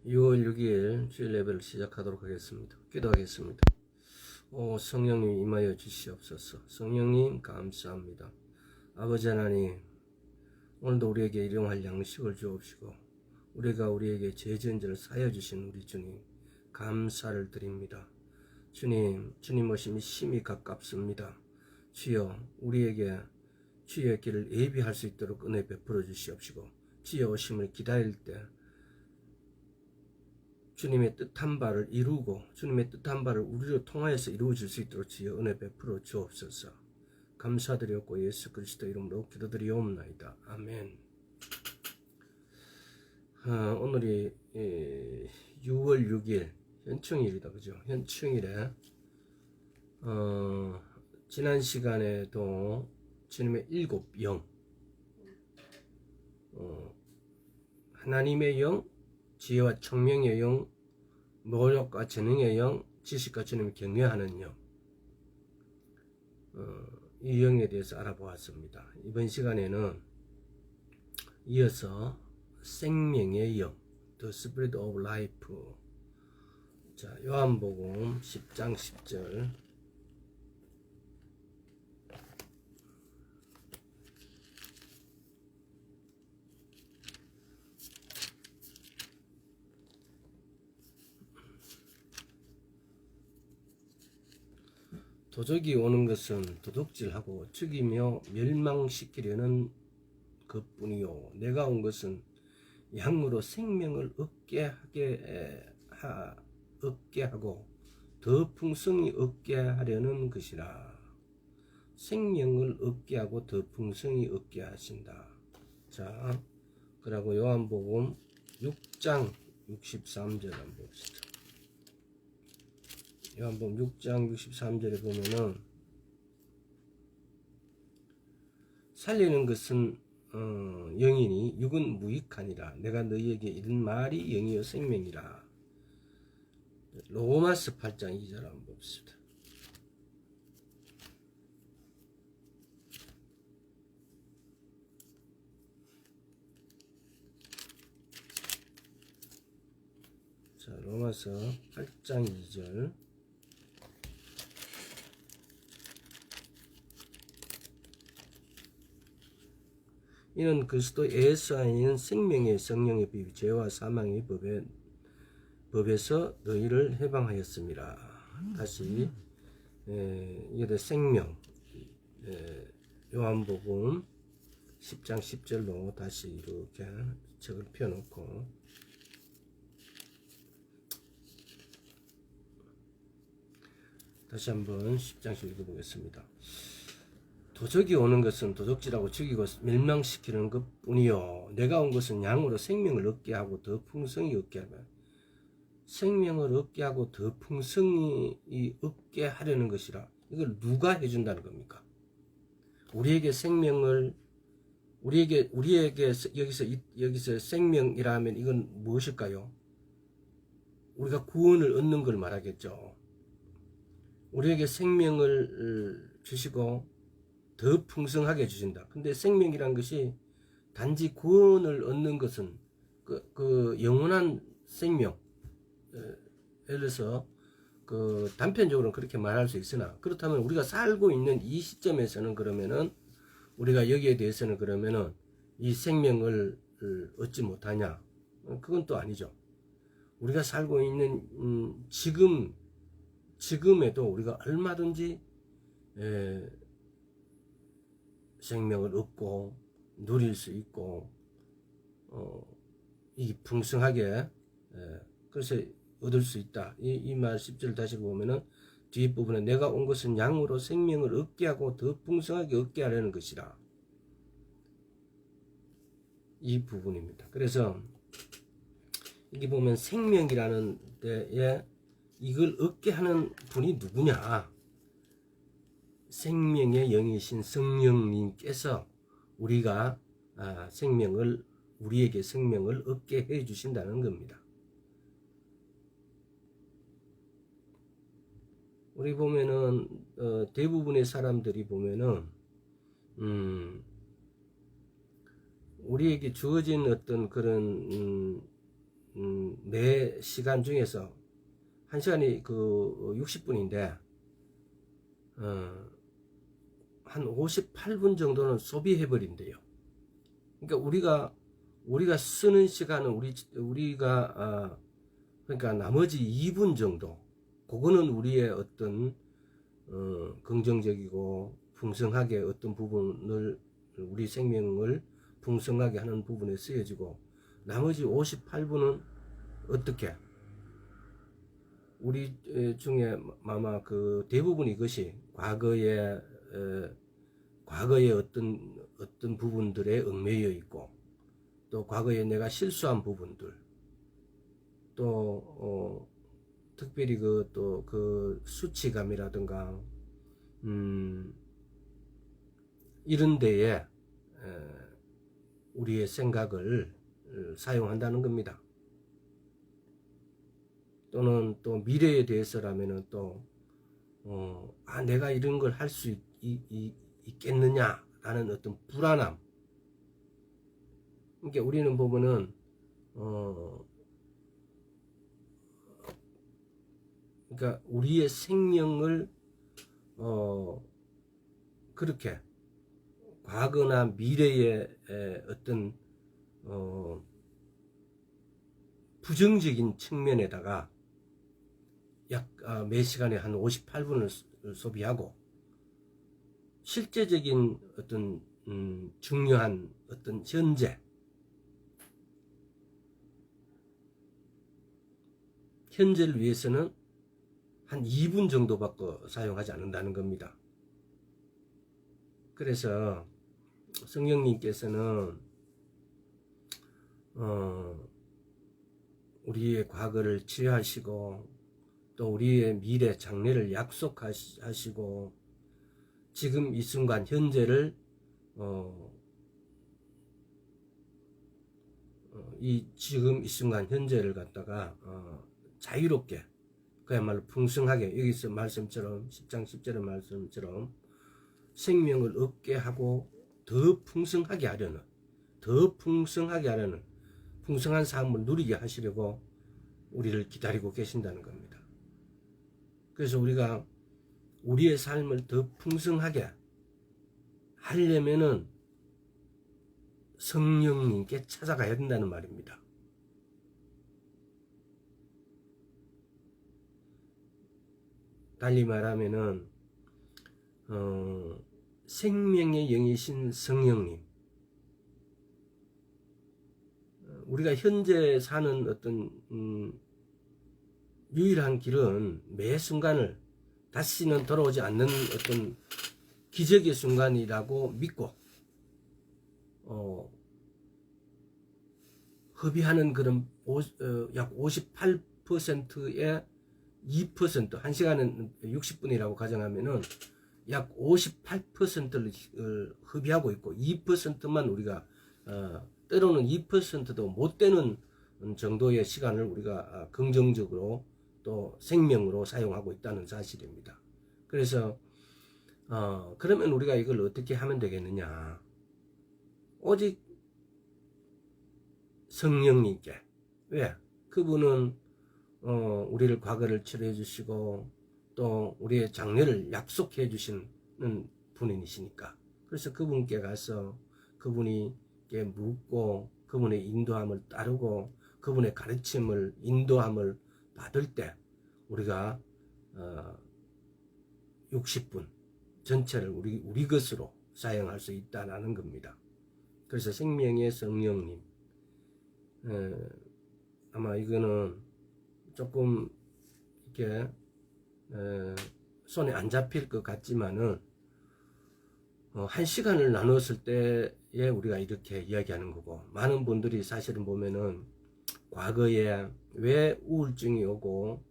6월 6일 주일 예배를 시작하도록 하겠습니다. 기도하겠습니다. 성령님 임하여 주시옵소서. 성령님 감사합니다. 아버지 하나님, 오늘도 우리에게 일용할 양식을 주옵시고 우리에게 죄 지은 죄를 사여 주신 우리 주님 감사를 드립니다. 주님 오심이 심히 가깝습니다. 주여, 우리에게 주의 길을 예비할 수 있도록 은혜 베풀어 주시옵시고 주의 오심을 기다릴 때 주님의 뜻한 바를 이루고 주님의 뜻한 바를 우리로 통하여서 이루어질 수 있도록 주여 은혜 베풀어 주옵소서. 감사드렸고 예수 그리스도 이름으로 기도드리옵나이다. 아멘. 오늘이 6월 6일 현충일이다, 그죠? 현충일에 지난 시간에도 주님의 7영, 하나님의 영, 지혜와 청명의 영, 노력과 재능의 영, 지식과 주님을 경외하는 영, 이 영에 대해서 알아보았습니다. 이번 시간에는 이어서 생명의 영, The Spirit of Life. 자, 요한복음 10장 10절. 도적이 오는 것은 도둑질하고 죽이며 멸망시키려는 것뿐이요, 내가 온 것은 양으로 생명을 얻게 하고 더 풍성히 얻게 하려는 것이라. 생명을 얻게 하고 더 풍성히 얻게 하신다. 자, 그리고 요한복음 6장 63절 한번 봅시다. 요한복음 6장 63절에 보면은 살리는 것은 영이니 육은 무익하니라. 내가 너희에게 이른 말이 영이요 생명이라. 로마서 8장 2절 한번 봅시다. 자, 로마서 8장 2절. 이는 그리스도 예수 안에는 생명의 성령의 비유 죄와 사망의 법에서 너희를 해방하였습니다. 다시 이게 생명, 요한복음 10장 10절로 다시 이렇게 책을 펴놓고 다시 한번 10장 10절 읽어보겠습니다. 도적이 오는 것은 도둑질하고 죽이고 멸망시키는 것뿐이요, 내가 온 것은 양으로 생명을 얻게 하고 더 풍성히 얻게 하며. 생명을 얻게 하고 더 풍성히 얻게 하려는 것이라. 이걸 누가 해준다는 겁니까? 우리에게 생명을 우리에게 여기서 생명이라 하면 이건 무엇일까요? 우리가 구원을 얻는 걸 말하겠죠. 우리에게 생명을 주시고 더 풍성하게 주신다. 근데 생명이란 것이 단지 구원을 얻는 것은 그 영원한 생명, 예를 들어서 단편적으로는 그렇게 말할 수 있으나, 그렇다면 우리가 살고 있는 이 시점에서는 그러면은 우리가 여기에 대해서는 그러면은 이 생명을 얻지 못하냐? 그건 또 아니죠. 우리가 살고 있는 지금에도 우리가 얼마든지 생명을 얻고 누릴 수 있고 이 풍성하게 그래서 얻을 수 있다. 이 말 10절 다시 보면은 뒷부분에 내가 온 것은 양으로 생명을 얻게 하고 더 풍성하게 얻게 하려는 것이라. 이 부분입니다. 그래서 여기 보면 생명이라는 데에 이걸 얻게 하는 분이 누구냐? 생명의 영이신 성령님께서 우리에게 생명을 얻게 해 주신다는 겁니다. 우리 보면은 대부분의 사람들이 보면은 우리에게 주어진 어떤 그런 매 시간 중에서 1시간이 그 60분인데 한 58분 정도는 소비해 버린대요. 그러니까 우리가 쓰는 시간은 우리가 그러니까 나머지 2분 정도, 그거는 우리의 어떤 긍정적이고 풍성하게 어떤 부분을, 우리 생명을 풍성하게 하는 부분에 쓰여지고, 나머지 58분은 어떻게, 우리 중에 아마 그 대부분 이것이 과거의 어떤 부분들에 얽매여 있고, 또 과거에 내가 실수한 부분들, 또 특별히 그 수치감이라든가 이런 데에 우리의 생각을 사용한다는 겁니다. 또는 또 미래에 대해서라면은 또 내가 이런 걸 할 수 있겠느냐라는 어떤 불안함. 그러니까 우리는 보면은 그러니까 우리의 생명을 그렇게 과거나 미래의 어떤 부정적인 측면에다가 매 시간에 한 58분을 소비하고, 실제적인 어떤 중요한 어떤 현재를 위해서는 한 2분 정도밖에 사용하지 않는다는 겁니다. 그래서 성령님께서는 우리의 과거를 치유하시고, 또 우리의 미래 장래를 약속하시고, 지금 이 순간 현재를 지금 이 순간 현재를 갖다가 자유롭게, 그야말로 풍성하게, 여기서 말씀처럼 10장 10절의 말씀처럼 생명을 얻게 하고 더 풍성하게 하려는 풍성한 삶을 누리게 하시려고 우리를 기다리고 계신다는 겁니다. 그래서 우리가 우리의 삶을 더 풍성하게 하려면은 성령님께 찾아가야 된다는 말입니다. 달리 말하면은 생명의 영이신 성령님, 우리가 현재 사는 어떤 유일한 길은 매 순간을 다시는 돌아오지 않는 어떤 기적의 순간이라고 믿고 허비하는 그런 약 58%의 2%, 1시간은 60분이라고 가정하면은 약 58%를 허비하고 있고, 2%만 우리가 때로는 2%도 못 되는 정도의 시간을 우리가 긍정적으로 또 생명으로 사용하고 있다는 사실입니다. 그래서 그러면 우리가 이걸 어떻게 하면 되겠느냐? 오직 성령님께. 왜? 그분은 우리를 과거를 치료해 주시고 또 우리의 장래를 약속해 주시는 분이시니까, 그래서 그분께 가서 그분께 묻고 그분의 인도함을 따르고 그분의 가르침을, 인도함을 받을 때 우리가 60분 전체를 우리 것으로 사용할 수 있다는 겁니다. 그래서 생명의 성령님, 아마 이거는 조금 이렇게 손에 안 잡힐 것 같지만은 1시간을 나눴을 때에 우리가 이렇게 이야기하는 거고, 많은 분들이 사실은 보면은 과거에 왜 우울증이 오고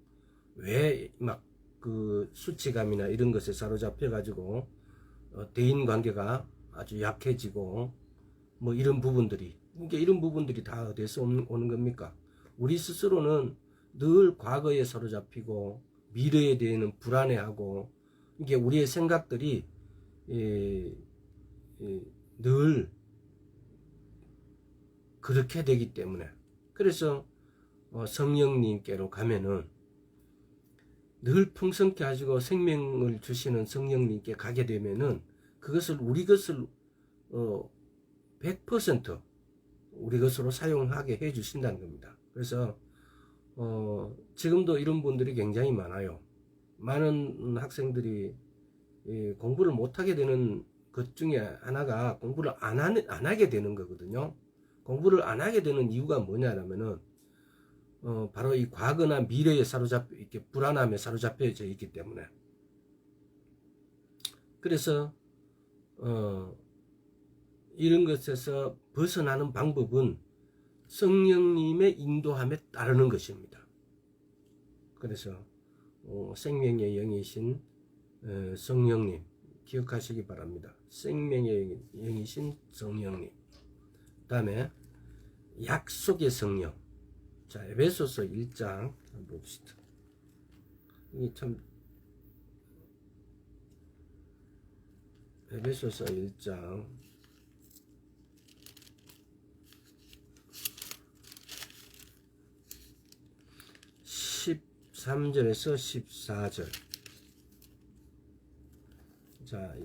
왜 막 그 수치감이나 이런 것에 사로잡혀 가지고 대인 관계가 아주 약해지고 뭐 이런 부분들이, 그러니까 이런 부분들이 다 어디서 오는 겁니까? 우리 스스로는 늘 과거에 사로잡히고 미래에 대해는 불안해하고, 이게 우리의 생각들이 늘 그렇게 되기 때문에, 그래서 성령님께로 가면은 늘 풍성케 하시고 생명을 주시는 성령님께 가게 되면은 그것을 우리 것을 100% 우리 것으로 사용하게 해 주신다는 겁니다. 그래서 지금도 이런 분들이 굉장히 많아요. 많은 학생들이 공부를 못하게 되는 것 중에 하나가 공부를 안 하게 되는 거거든요. 공부를 안 하게 되는 이유가 뭐냐면은 바로 이 과거나 미래에 이렇게 불안함에 사로잡혀져 있기 때문에. 그래서 이런 것에서 벗어나는 방법은 성령님의 인도함에 따르는 것입니다. 그래서 생명의 영이신 성령님 기억하시기 바랍니다. 생명의 영이신 성령님. 그 다음에 약속의 성령. 자, 에베소서 1장 한번 봅시다. 이게 참 에베소서 1장 13절에서 14절. 자,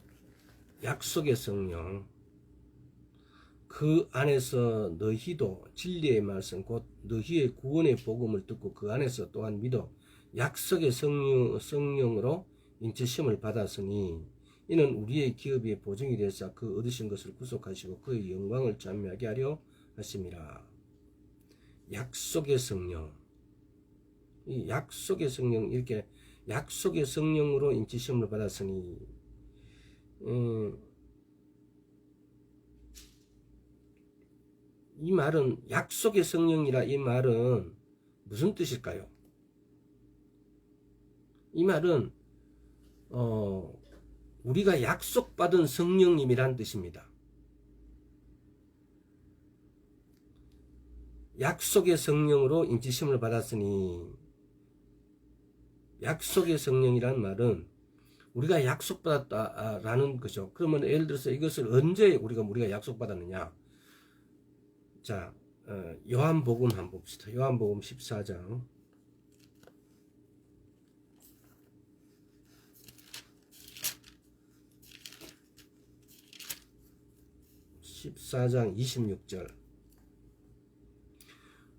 약속의 성령. 그 안에서 너희도 진리의 말씀 곧 너희의 구원의 복음을 듣고 그 안에서 또한 믿어 약속의 성령으로 인치심을 받았으니 이는 우리의 기업의 보증이 되사 그 얻으신 것을 구속하시고 그의 영광을 찬미하게 하려 하심이라. 약속의 성령. 이 약속의 성령, 이렇게 약속의 성령으로 인치심을 받았으니 이 말은 약속의 성령이라 이 말은 무슨 뜻일까요? 이 말은 우리가 약속받은 성령님이란 뜻입니다. 약속의 성령으로 인치심을 받았으니 약속의 성령이란 말은 우리가 약속받았다라는 거죠. 그러면 예를 들어서 이것을 언제 우리가 약속받았느냐? 자, 요한복음 한번 봅시다. 요한복음 14장 26절.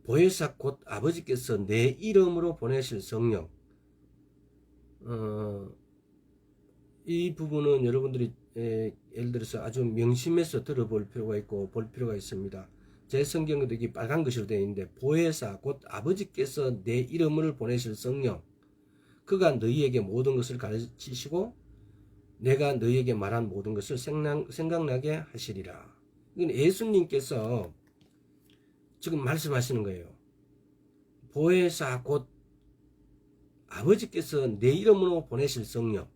보혜사 곧 아버지께서 내 이름으로 보내실 성령. 이 부분은 여러분들이 예를 들어서 아주 명심해서 들어볼 필요가 있고 볼 필요가 있습니다. 제 성경에도 이게 빨간 글씨로 되어 있는데 보혜사 곧 아버지께서 내 이름을 보내실 성령. 그가 너희에게 모든 것을 가르치시고 내가 너희에게 말한 모든 것을 생각나게 하시리라. 이건 예수님께서 지금 말씀하시는 거예요. 보혜사 곧 아버지께서 내 이름으로 보내실 성령.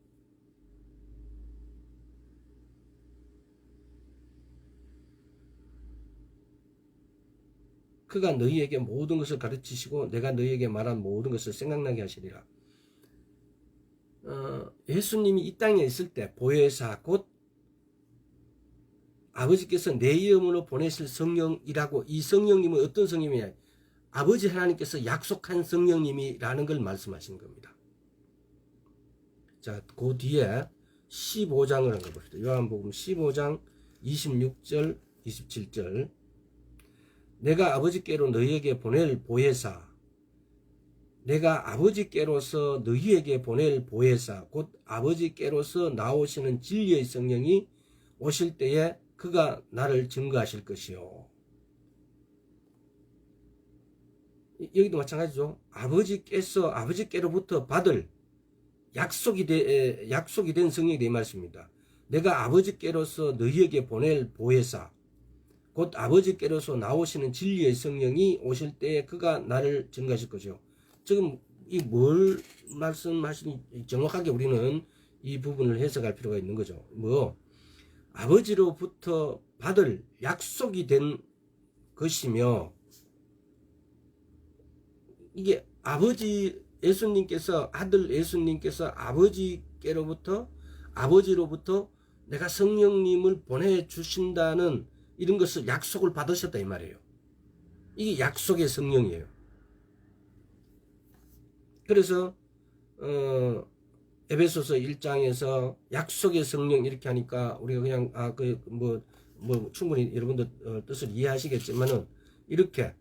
그가 너희에게 모든 것을 가르치시고 내가 너희에게 말한 모든 것을 생각나게 하시리라. 예수님이 이 땅에 있을 때 보혜사 곧 아버지께서 내 이름으로 보내실 성령이라고, 이 성령님은 어떤 성령이냐? 아버지 하나님께서 약속한 성령님이라는 걸 말씀하시는 겁니다. 자, 그 뒤에 15장을 한번 봅시다. 요한복음 15장 26절 27절. 내가 아버지께로 너희에게 보낼 보혜사, 내가 아버지께로서 너희에게 보낼 보혜사 곧 아버지께로서 나오시는 진리의 성령이 오실 때에 그가 나를 증거하실 것이요. 여기도 마찬가지죠. 아버지께로부터 받을 약속이 된 성령이 내 말씀입니다. 내가 아버지께로서 너희에게 보낼 보혜사 곧 아버지께로서 나오시는 진리의 성령이 오실 때에 그가 나를 증거하실 것이요. 지금 이 뭘 말씀하시니 정확하게 우리는 이 부분을 해석할 필요가 있는 거죠. 아버지로부터 받을 약속이 된 것이며, 이게 아들 예수님께서 아버지로부터 내가 성령님을 보내주신다는 이런 것을 약속을 받으셨다 이 말이에요. 이게 약속의 성령이에요. 그래서 에베소서 1장에서 약속의 성령 이렇게 하니까 우리가 그냥 뭐 충분히 여러분도 뜻을 이해하시겠지만은 이렇게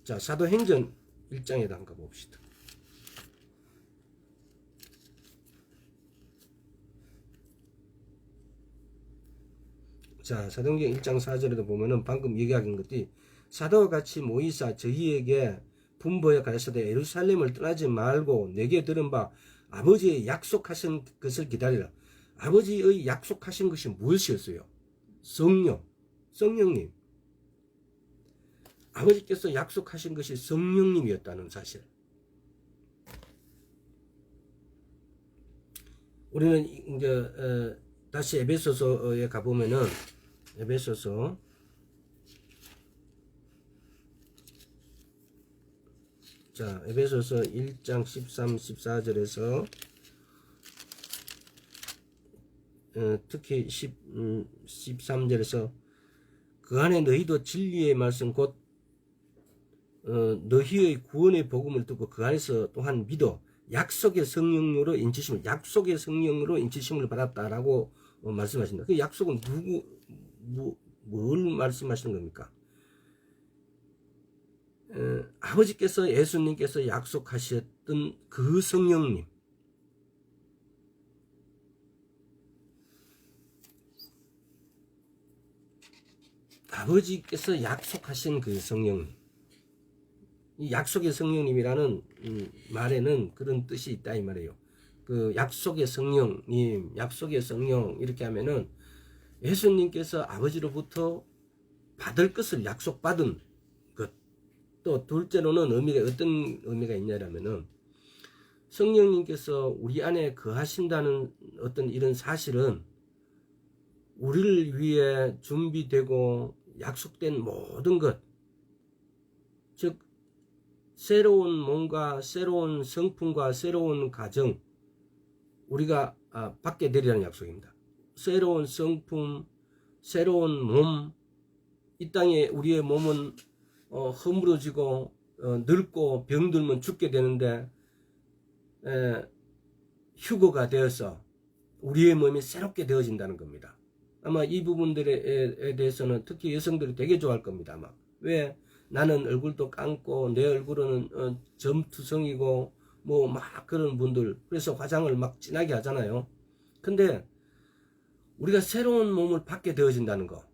자 사도행전 1장에 한번 가봅시다. 자 사도행전 1장 4절에도 보면은 방금 얘기한 것들이 사도와 같이 모이사 저희에게 분부에 가르치되 예루살렘을 떠나지 말고 내게 들은 바 아버지의 약속하신 것을 기다리라. 아버지의 약속하신 것이 무엇이었어요? 성령님. 아버지께서 약속하신 것이 성령님이었다는 사실. 우리는 이제 다시 에베소서에 가보면은 에베소서 1장 13, 14절에서 특히 13절에서 그 안에 너희도 진리의 말씀 곧 너희의 구원의 복음을 듣고 그 안에서 또한 믿어 약속의 성령으로 인치심을 받았다라고 말씀하신다. 그 약속은 뭘 말씀하시는 겁니까? 아버지께서 예수님께서 약속하셨던 그 성령님, 아버지께서 약속하신 그 성령님, 이 약속의 성령님이라는 말에는 그런 뜻이 있다 이 말이에요. 그 약속의 성령님, 약속의 성령 이렇게 하면은 예수님께서 아버지로부터 받을 것을 약속받은 것. 또 둘째로는 어떤 의미가 있냐면은 성령님께서 우리 안에 거하신다는 어떤 이런 사실은 우리를 위해 준비되고 약속된 모든 것, 즉 새로운 몸과 새로운 성품과 새로운 가정 우리가 받게 되리라는 약속입니다. 새로운 성품, 새로운 몸, 이 땅에 우리의 몸은 허물어지고 늙고 병들면 죽게 되는데 휴거가 되어서 우리의 몸이 새롭게 되어진다는 겁니다. 아마 이 부분들에 대해서는 특히 여성들이 되게 좋아할 겁니다. 아마. 왜? 나는 얼굴도 감고 내 얼굴은 점투성이고 뭐 막 그런 분들 그래서 화장을 막 진하게 하잖아요. 근데 우리가 새로운 몸을 받게 되어진다는 거.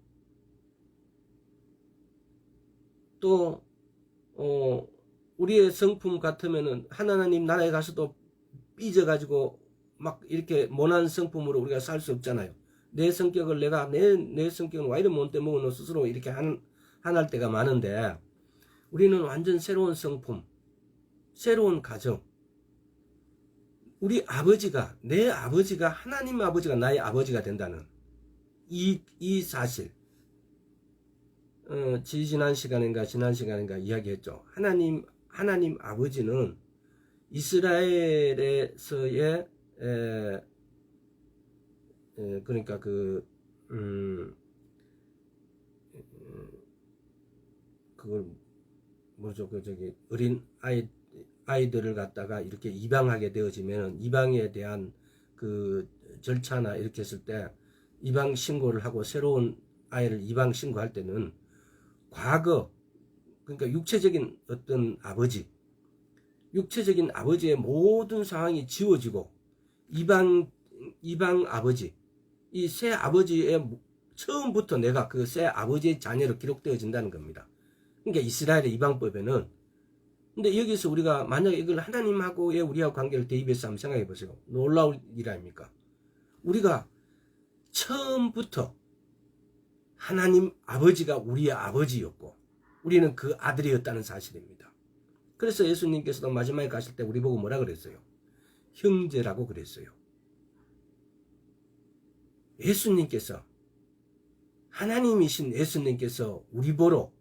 또 우리의 성품 같으면은 하나님 나라에 가서도 삐져가지고 막 이렇게 모난 성품으로 우리가 살 수 없잖아요. 내 성격을 내가 내 성격은 와 이런 못 때 먹어 스스로 이렇게 한할 때가 많은데 우리는 완전 새로운 성품, 새로운 가정. 우리 아버지가 내 아버지가 하나님 아버지가 나의 아버지가 된다는 이 사실. 지난 시간인가 이야기했죠. 하나님 아버지는 이스라엘에서의 그러니까 그걸 뭐죠? 어린 아이들을 갖다가 이렇게 입양하게 되어지면 이방에 대한 그 절차나 이렇게 했을 때 입양 신고를 하고 새로운 아이를 입양 신고할 때는 과거 그러니까 육체적인 어떤 육체적인 아버지의 모든 상황이 지워지고 이방 아버지 이 새 아버지의 처음부터 내가 그 새 아버지의 자녀로 기록되어진다는 겁니다. 그러니까 이스라엘의 이방법에는 근데 여기서 우리가 만약에 이걸 하나님하고의 우리하고 관계를 대입해서 한번 생각해 보세요. 놀라울 일 아닙니까? 우리가 처음부터 하나님 아버지가 우리의 아버지였고 우리는 그 아들이었다는 사실입니다. 그래서 예수님께서도 마지막에 가실 때 우리 보고 뭐라 그랬어요? 형제라고 그랬어요. 예수님께서 하나님이신 예수님께서 우리 보러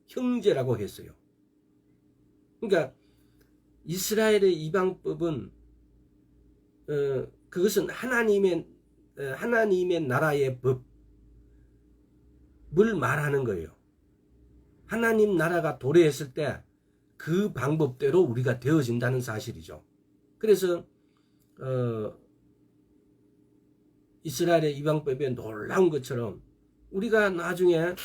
형제라고 했어요. 그러니까 이스라엘의 이방법은 그것은 하나님의 나라의 법을 말하는 거예요. 하나님 나라가 도래했을 때 그 방법대로 우리가 되어진다는 사실이죠. 그래서 이스라엘의 이방법에 놀라운 것처럼 우리가 나중에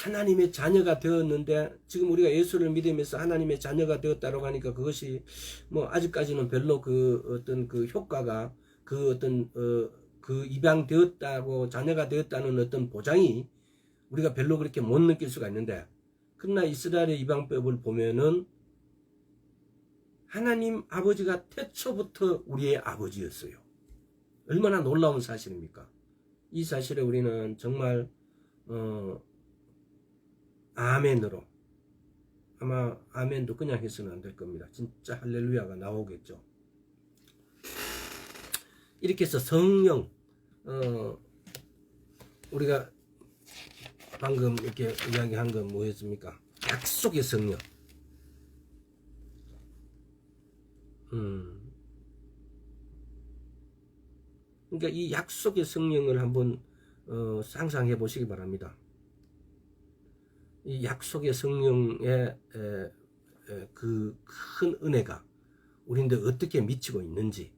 하나님의 자녀가 되었는데, 지금 우리가 예수를 믿으면서 하나님의 자녀가 되었다고 하니까 그것이 뭐 아직까지는 별로 그 어떤 그 효과가, 그 어떤 그 입양 되었다고 자녀가 되었다는 어떤 보장이 우리가 별로 그렇게 못 느낄 수가 있는데, 그러나 이스라엘의 이방법을 보면은 하나님 아버지가 태초부터 우리의 아버지였어요. 얼마나 놀라운 사실입니까? 이 사실에 우리는 정말 아멘으로, 아마 아멘도 그냥 해서는 안 될 겁니다. 진짜 할렐루야가 나오겠죠. 이렇게 해서 성령, 우리가 방금 이렇게 이야기한 건 뭐였습니까? 약속의 성령. 그러니까 이 약속의 성령을 한번 상상해 보시기 바랍니다. 이 약속의 성령의 그 큰 은혜가 우리인데 어떻게 미치고 있는지.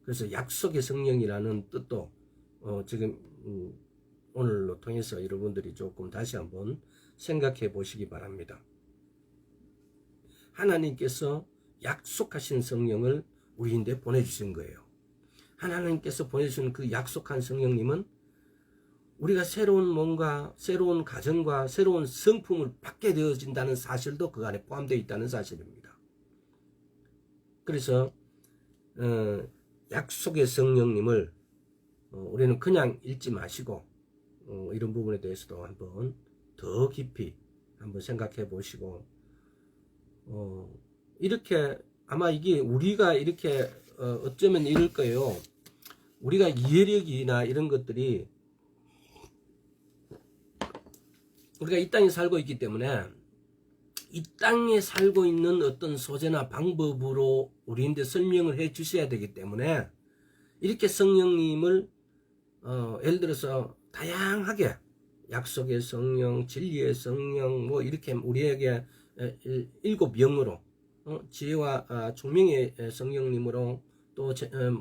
그래서 약속의 성령이라는 뜻도 지금 오늘로 통해서 여러분들이 조금 다시 한번 생각해 보시기 바랍니다. 하나님께서 약속하신 성령을 우리인데 보내주신 거예요. 하나님께서 보내주신 그 약속한 성령님은 우리가 새로운 뭔가, 새로운 가정과 새로운 성품을 받게 되어진다는 사실도 그 안에 포함되어 있다는 사실입니다. 그래서 약속의 성령님을 우리는 그냥 읽지 마시고 이런 부분에 대해서도 한번 더 깊이 한번 생각해 보시고, 이렇게 아마 이게 우리가 이렇게 어쩌면 이럴 거예요. 우리가 이해력이나 이런 것들이 우리가 이 땅에 살고 있기 때문에 이 땅에 살고 있는 어떤 소재나 방법으로 우리인데 설명을 해 주셔야 되기 때문에 이렇게 성령님을 예를 들어서 다양하게 약속의 성령, 진리의 성령, 뭐 이렇게 우리에게 7영으로 지혜와 총명의 성령님으로, 또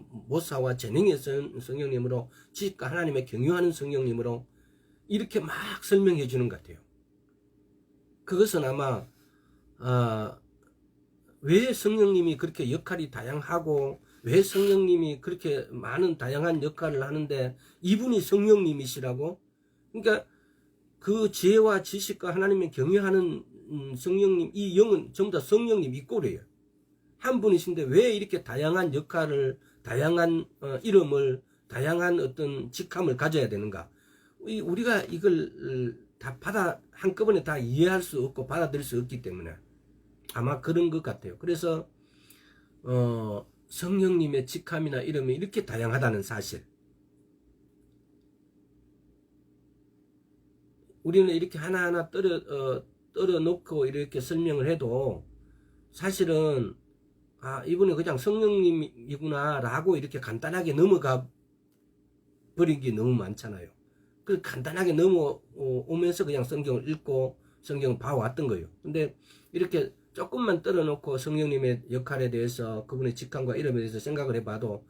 모사와 재능의 성령님으로, 지식과 하나님의 경유하는 성령님으로 이렇게 막 설명해 주는 것 같아요. 그것은 아마 왜 성령님이 그렇게 역할이 다양하고 왜 성령님이 그렇게 많은 다양한 역할을 하는데 이분이 성령님이시라고, 그러니까 그 지혜와 지식과 하나님의 경외하는 성령님, 이 영은 전부 다 성령님 이꼴이에요. 한 분이신데 왜 이렇게 다양한 역할을, 다양한 이름을, 다양한 어떤 직함을 가져야 되는가? 우리가 이걸 다 한꺼번에 다 이해할 수 없고 받아들일 수 없기 때문에 아마 그런 것 같아요. 그래서 성령님의 직함이나 이름이 이렇게 다양하다는 사실, 우리는 이렇게 하나하나 떨어 놓고 이렇게 설명을 해도 사실은 이분이 그냥 성령님이구나 라고 이렇게 간단하게 넘어가 버린 게 너무 많잖아요. 그 간단하게 넘어오면서 그냥 성경을 읽고 성경을 봐왔던 거예요. 근데 이렇게 조금만 떨어놓고 성령님의 역할에 대해서, 그분의 직함과 이름에 대해서 생각을 해봐도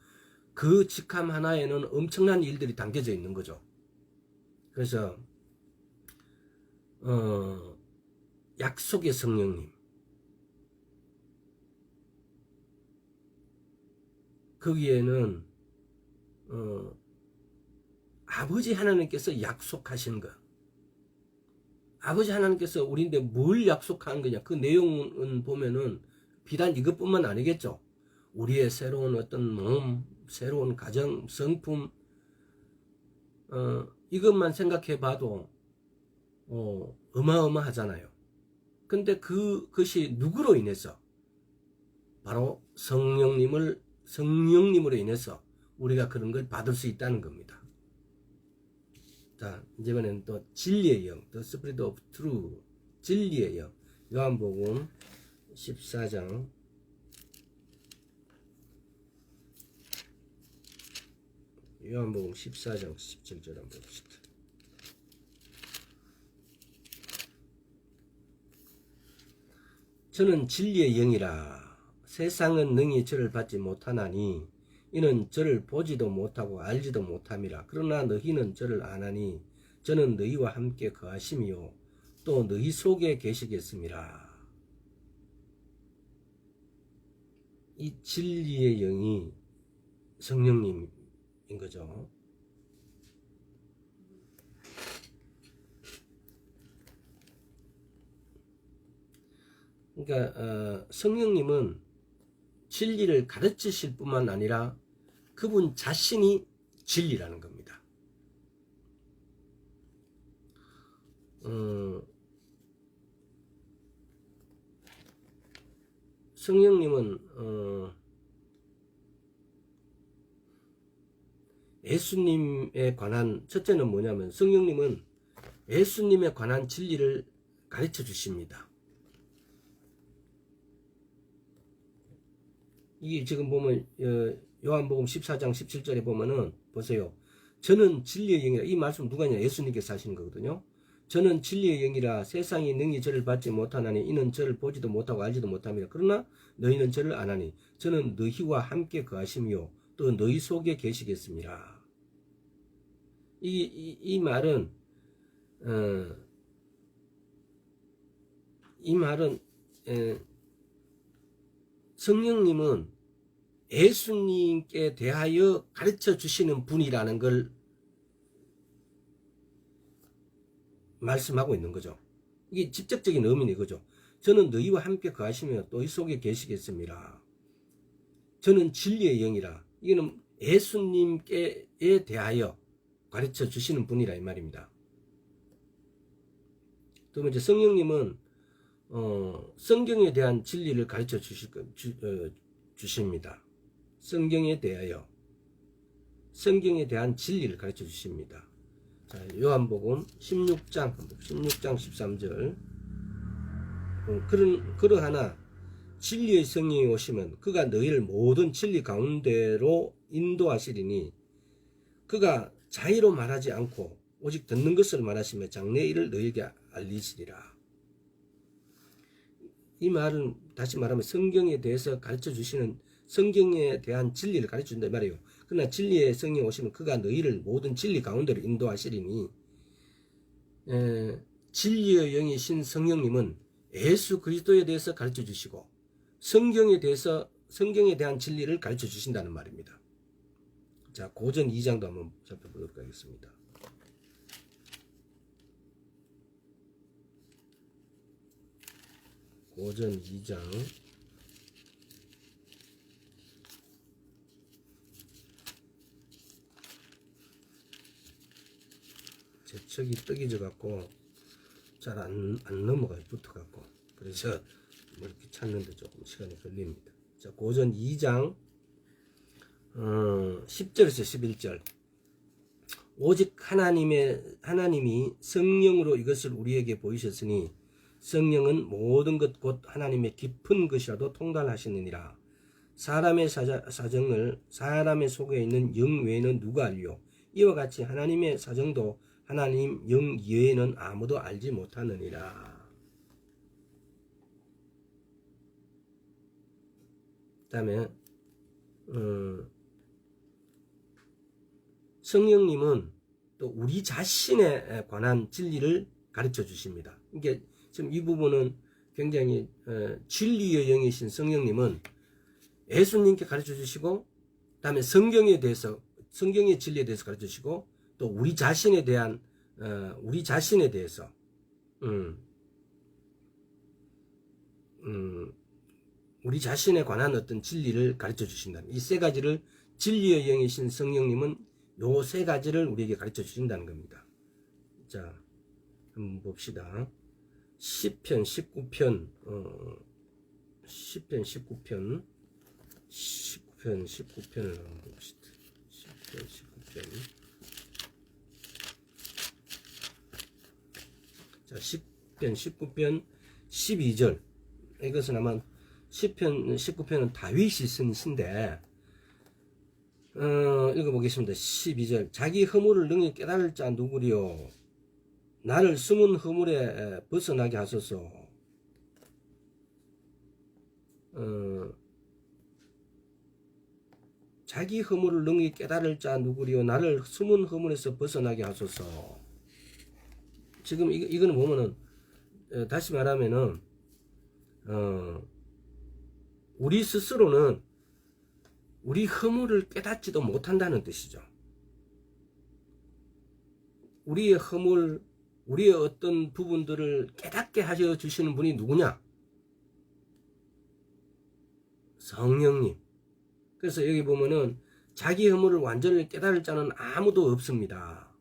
그 직함 하나에는 엄청난 일들이 담겨져 있는 거죠. 그래서 약속의 성령님, 거기에는 아버지 하나님께서 약속하신 것, 아버지 하나님께서 우리인데 뭘 약속한 거냐, 그 내용은 보면은 비단 이것뿐만 아니겠죠. 우리의 새로운 어떤 몸, 새로운 가정, 성품, 이것만 생각해 봐도 어마어마하잖아요. 근데 그것이 누구로 인해서? 바로 성령님으로 인해서 우리가 그런 걸 받을 수 있다는 겁니다. 자, 이번에는 또 진리의 영, The Spirit of Truth, 진리의 영. 요한복음 14장 17절 한번 봅시다. 저는 진리의 영이라 세상은 능히 저를 받지 못하나니 이는 저를 보지도 못하고 알지도 못함이라. 그러나 너희는 저를 아나니 저는 너희와 함께 거하심이요 또 너희 속에 계시겠음이라. 이 진리의 영이 성령님인 거죠. 그러니까 성령님은 진리를 가르치실 뿐만 아니라 그분 자신이 진리라는 겁니다. 성령님은 예수님에 관한, 첫째는 뭐냐면 성령님은 예수님에 관한 진리를 가르쳐 주십니다. 이게 지금 보면 요한복음 14장 17절에 보면은 보세요. 저는 진리의 영이라. 이 말씀 누가 하냐? 예수님께서 하시는 거거든요. 저는 진리의 영이라 세상이 능히 저를 받지 못하나니 이는 저를 보지도 못하고 알지도 못함이라. 그러나 너희는 저를 아나니 저는 너희와 함께 거하심이요 또 너희 속에 계시겠습니다. 이 말은 성령님은 예수님께 대하여 가르쳐 주시는 분이라는 걸 말씀하고 있는 거죠. 이게 직접적인 의미는 이거죠. 저는 너희와 함께 거하시며 너희 속에 계시겠습니다. 저는 진리의 영이라. 이거는 예수님께 대하여 가르쳐 주시는 분이라 이 말입니다. 두 번째, 성령님은 성경에 대한 진리를 가르쳐 주십니다. 성경에 대하여 성경에 대한 진리를 가르쳐 주십니다. 자, 요한복음 16장 13절. 그러하나 진리의 성령이 오시면 그가 너희를 모든 진리 가운데로 인도하시리니 그가 자의로 말하지 않고 오직 듣는 것을 말하시며 장래 일을 너희에게 알리시리라. 이 말은 다시 말하면 성경에 대해서 가르쳐 주시는, 성경에 대한 진리를 가르쳐 준다 말이에요. 그러나 진리의 성령이 오시면 그가 너희를 모든 진리 가운데로 인도하시리니, 진리의 영이신 성령님은 예수 그리스도에 대해서 가르쳐 주시고 성경에 대한 진리를 가르쳐 주신다는 말입니다. 자, 고전 2장도 한번 살펴보도록 하겠습니다. 고전 2장 제 척이 떡이져 갖고 잘 안 넘어가요. 붙어 갖고. 그래서 뭐 이렇게 찾는데 조금 시간이 걸립니다. 자, 고전 2장 10절에서 11절. 오직 하나님이 성령으로 이것을 우리에게 보이셨으니 성령은 모든 것 곧 하나님의 깊은 것이라도 통달하시느니라. 사람의 사정을 사람의 속에 있는 영 외에는 누가 알리요? 이와 같이 하나님의 사정도 하나님 영 이외에는 아무도 알지 못하느니라. 그 다음에 성령님은 또 우리 자신에 관한 진리를 가르쳐 주십니다. 이게 지금 이 부분은 굉장히 진리의 영이신 성령님은 예수님께 가르쳐 주시고, 그 다음에 성경에 대해서, 성경의 진리에 대해서 가르쳐 주시고, 또 우리 자신에 대해서 우리 자신에 관한 어떤 진리를 가르쳐 주신다는, 이 세 가지를, 진리의 영이신 성령님은 요 세 가지를 우리에게 가르쳐 주신다는 겁니다. 자, 한번 봅시다. 시편 19편 19편을 한번 봅시다. 시편 19편. 자, 시편 19편 12절. 이것은 아마 시편 19편은 다윗이 쓴 시인데, 읽어보겠습니다. 12절. 자기 허물을 능히 깨달을 자 누구리요? 나를 숨은 허물에 벗어나게 하소서. 자기 허물을 능히 깨달을 자 누구리요 나를 숨은 허물에서 벗어나게 하소서. 지금 이거는 보면은 다시 말하면은 우리 스스로는 우리 허물을 깨닫지도 못한다는 뜻이죠. 우리의 허물, 우리의 어떤 부분들을 깨닫게 하여 주시는 분이 누구냐? 성령님. 그래서 여기 보면은 자기 허물을 완전히 깨달을 자는 아무도 없습니다.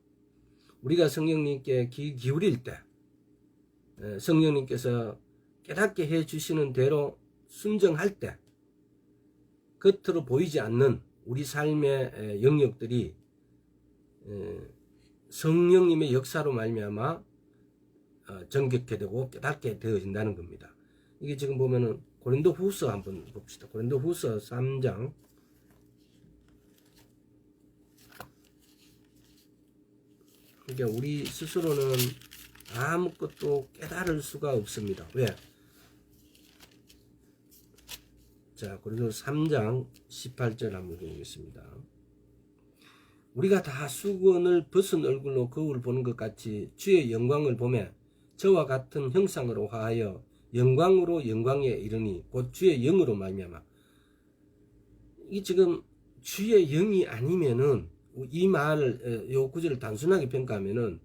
우리가 성령님께 귀 기울일 때 성령님께서 깨닫게 해 주시는 대로 순종할 때 겉으로 보이지 않는 우리 삶의 영역들이 성령님의 역사로 말미암아 정결케 되고 깨닫게 되어진다는 겁니다. 이게 지금 보면은 고린도후서 한번 봅시다. 고린도후서 3장 '그러니까 우리 스스로는 아무것도 깨달을 수가 없습니다. 왜? 자, 고린도서 3장 18절 한번 읽겠습니다. 우리가 다 수건을 벗은 얼굴로 거울을 보는 것 같이 주의 영광을 보며 저와 같은 형상으로 화하여 영광으로 영광에 이르니 곧 주의 영으로 말미암아. 이 지금 주의 영이 아니면은 이 말을 요 구절을 단순하게 평가하면은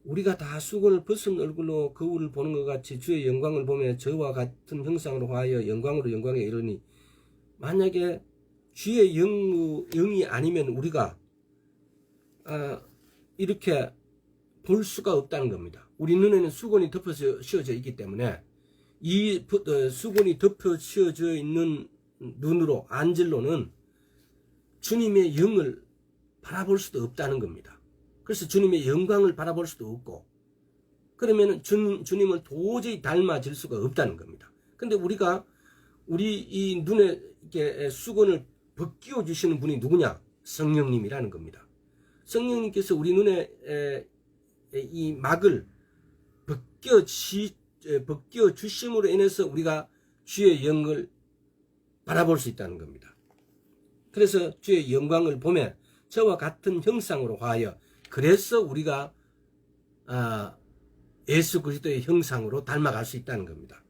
우리가 다 수건을 벗은 얼굴로 거울을 보는 것 같이 주의 영광을 보며 저와 같은 형상으로 화하여 영광으로 영광에 이르니, 만약에 주의 영이 아니면 우리가 이렇게 볼 수가 없다는 겁니다. 우리 눈에는 수건이 덮어 씌워져 있기 때문에 이 수건이 덮어 씌워져 있는 눈으로, 안질로는 주님의 영을 바라볼 수도 없다는 겁니다. 그래서 주님의 영광을 바라볼 수도 없고, 그러면 주님을 도저히 닮아질 수가 없다는 겁니다. 근데 우리가 우리 이 눈에 이렇게 수건을 벗기워 주시는 분이 누구냐? 성령님이라는 겁니다. 성령님께서 우리 눈에 이 막을 벗겨 주심으로 인해서 우리가 주의 영을 바라볼 수 있다는 겁니다. 그래서 주의 영광을 보며 저와 같은 형상으로 화하여, 그래서 우리가 예수 그리스도의 형상으로 닮아갈 수 있다는 겁니다.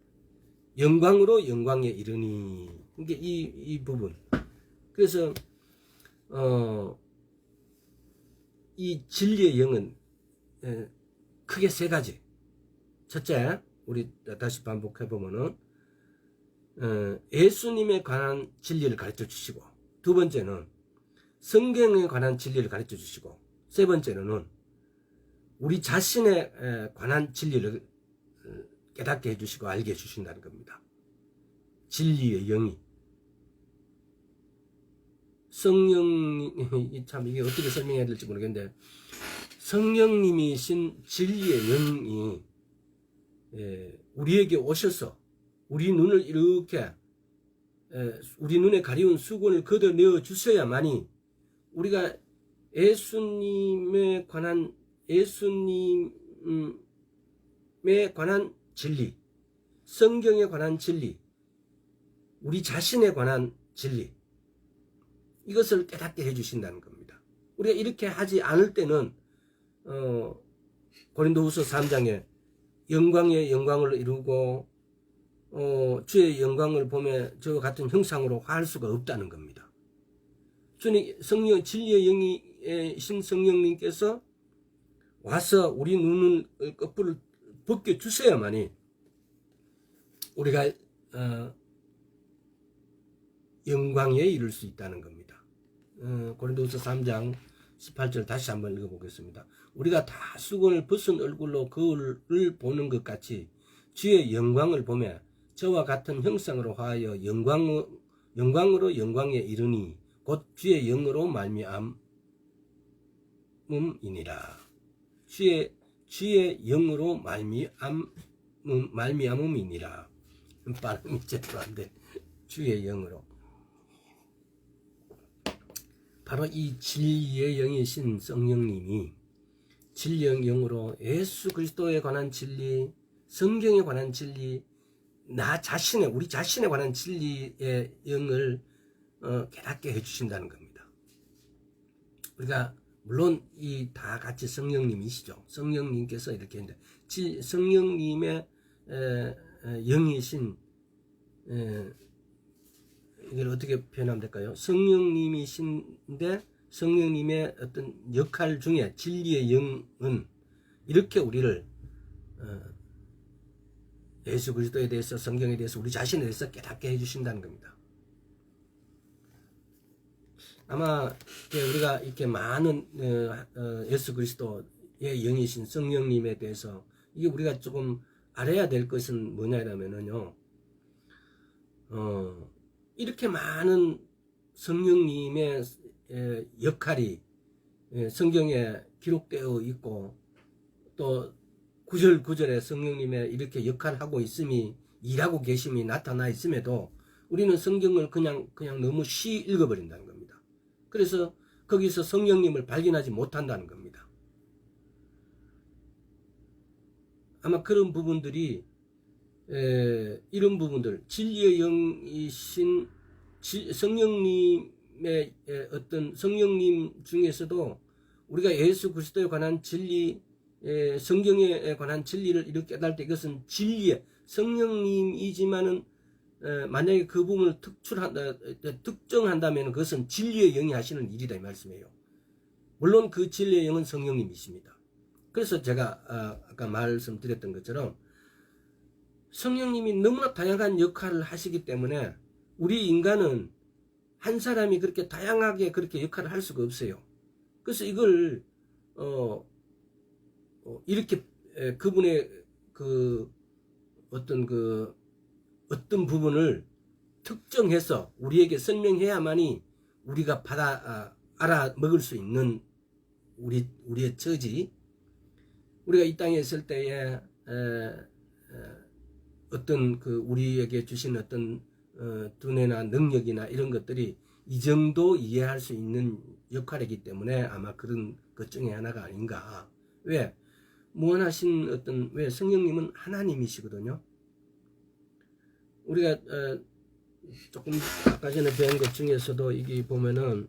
영광으로 영광에 이르니, 이게 이 부분. 그래서 이 진리의 영은 크게 세 가지. 첫째, 우리 다시 반복해 보면은 예수님에 관한 진리를 가르쳐 주시고, 두 번째는 성경에 관한 진리를 가르쳐 주시고, 세 번째로는 우리 자신에 관한 진리를 깨닫게 해주시고 알게 해주신다는 겁니다. 진리의 영이. 성령이, 참 이게 어떻게 설명해야 될지 모르겠는데, 성령님이신 진리의 영이 우리에게 오셔서 우리 눈을 이렇게 우리 눈에 가려운 수건을 걷어내어 주셔야만이 우리가 예수님에 관한 진리, 성경에 관한 진리, 우리 자신에 관한 진리, 이것을 깨닫게 해주신다는 겁니다. 우리가 이렇게 하지 않을 때는 고린도후서 3장에 영광의 영광을 이루고 주의 영광을 보며 저와 같은 형상으로 화할 수가 없다는 겁니다. 주님, 진리의 영이신 성령님께서 와서 우리 눈을 거꾸로 벗겨 주셔야만이 우리가 영광에 이를 수 있다는 겁니다. 고린도후서 3장 18절 다시 한번 읽어보겠습니다. 우리가 다 수건을 벗은 얼굴로 거울을 보는 것 같이 주의 영광을 보며 저와 같은 형상으로 화하여 영광으로 영광에 이르니 곧 주의 영으로 말미암음이니라. 주의 영으로 말미암음이니라. 발음이 제대로 안 돼. 주의 영으로. 바로 이 진리의 영이신 성령님이 진리의 영으로 예수 그리스도에 관한 진리, 성경에 관한 진리, 우리 자신에 관한 진리의 영을 깨닫게 해주신다는 겁니다. 우리가 물론 이 다 같이 성령님이시죠. 성령님께서 이렇게 했는데 성령님의 영이신 이걸 어떻게 표현하면 될까요? 성령님이신데 성령님의 어떤 역할 중에 진리의 영은 이렇게 우리를 예수 그리스도에 대해서, 성경에 대해서, 우리 자신에 대해서 깨닫게 해주신다는 겁니다. 아마 우리가 이렇게 많은 예수 그리스도의 영이신 성령님에 대해서 이게 우리가 조금 알아야 될 것은 뭐냐면요, 이렇게 많은 성령님의 역할이 성경에 기록되어 있고, 또 구절구절에 성령님의 이렇게 역할하고 있음이, 일하고 계심이 나타나 있음에도 우리는 성경을 그냥 너무 읽어버린다는 겁니다. 그래서 거기서 성령님을 발견하지 못한다는 겁니다. 아마 그런 부분들이 이런 부분들, 진리의 영이신 성령님의 어떤 성령님 중에서도 우리가 예수 그리스도에 관한 진리, 성경에 관한 진리를 이렇게 깨달을 때 이것은 진리의 성령님이지만은 만약에 그 부분을 특정한다면 그것은 진리의 영이 하시는 일이다 이 말씀이에요. 물론 그 진리의 영은 성령님이십니다. 그래서 제가 아까 말씀드렸던 것처럼 성령님이 너무나 다양한 역할을 하시기 때문에 우리 인간은 한 사람이 그렇게 다양하게 그렇게 역할을 할 수가 없어요. 그래서 이걸 이렇게 그분의 그 어떤 부분을 특정해서 우리에게 설명해야만이 우리가 알아먹을 수 있는 우리의 처지. 우리가 이 땅에 있을 때에 어떤 우리에게 주신 어떤 두뇌나 능력이나 이런 것들이 이 정도 이해할 수 있는 역할이기 때문에 아마 그런 것 중에 하나가 아닌가. 왜? 무한하신 왜 성령님은 하나님이시거든요. 우리가 조금 아까 전에 배운 것 중에서도 이게 보면은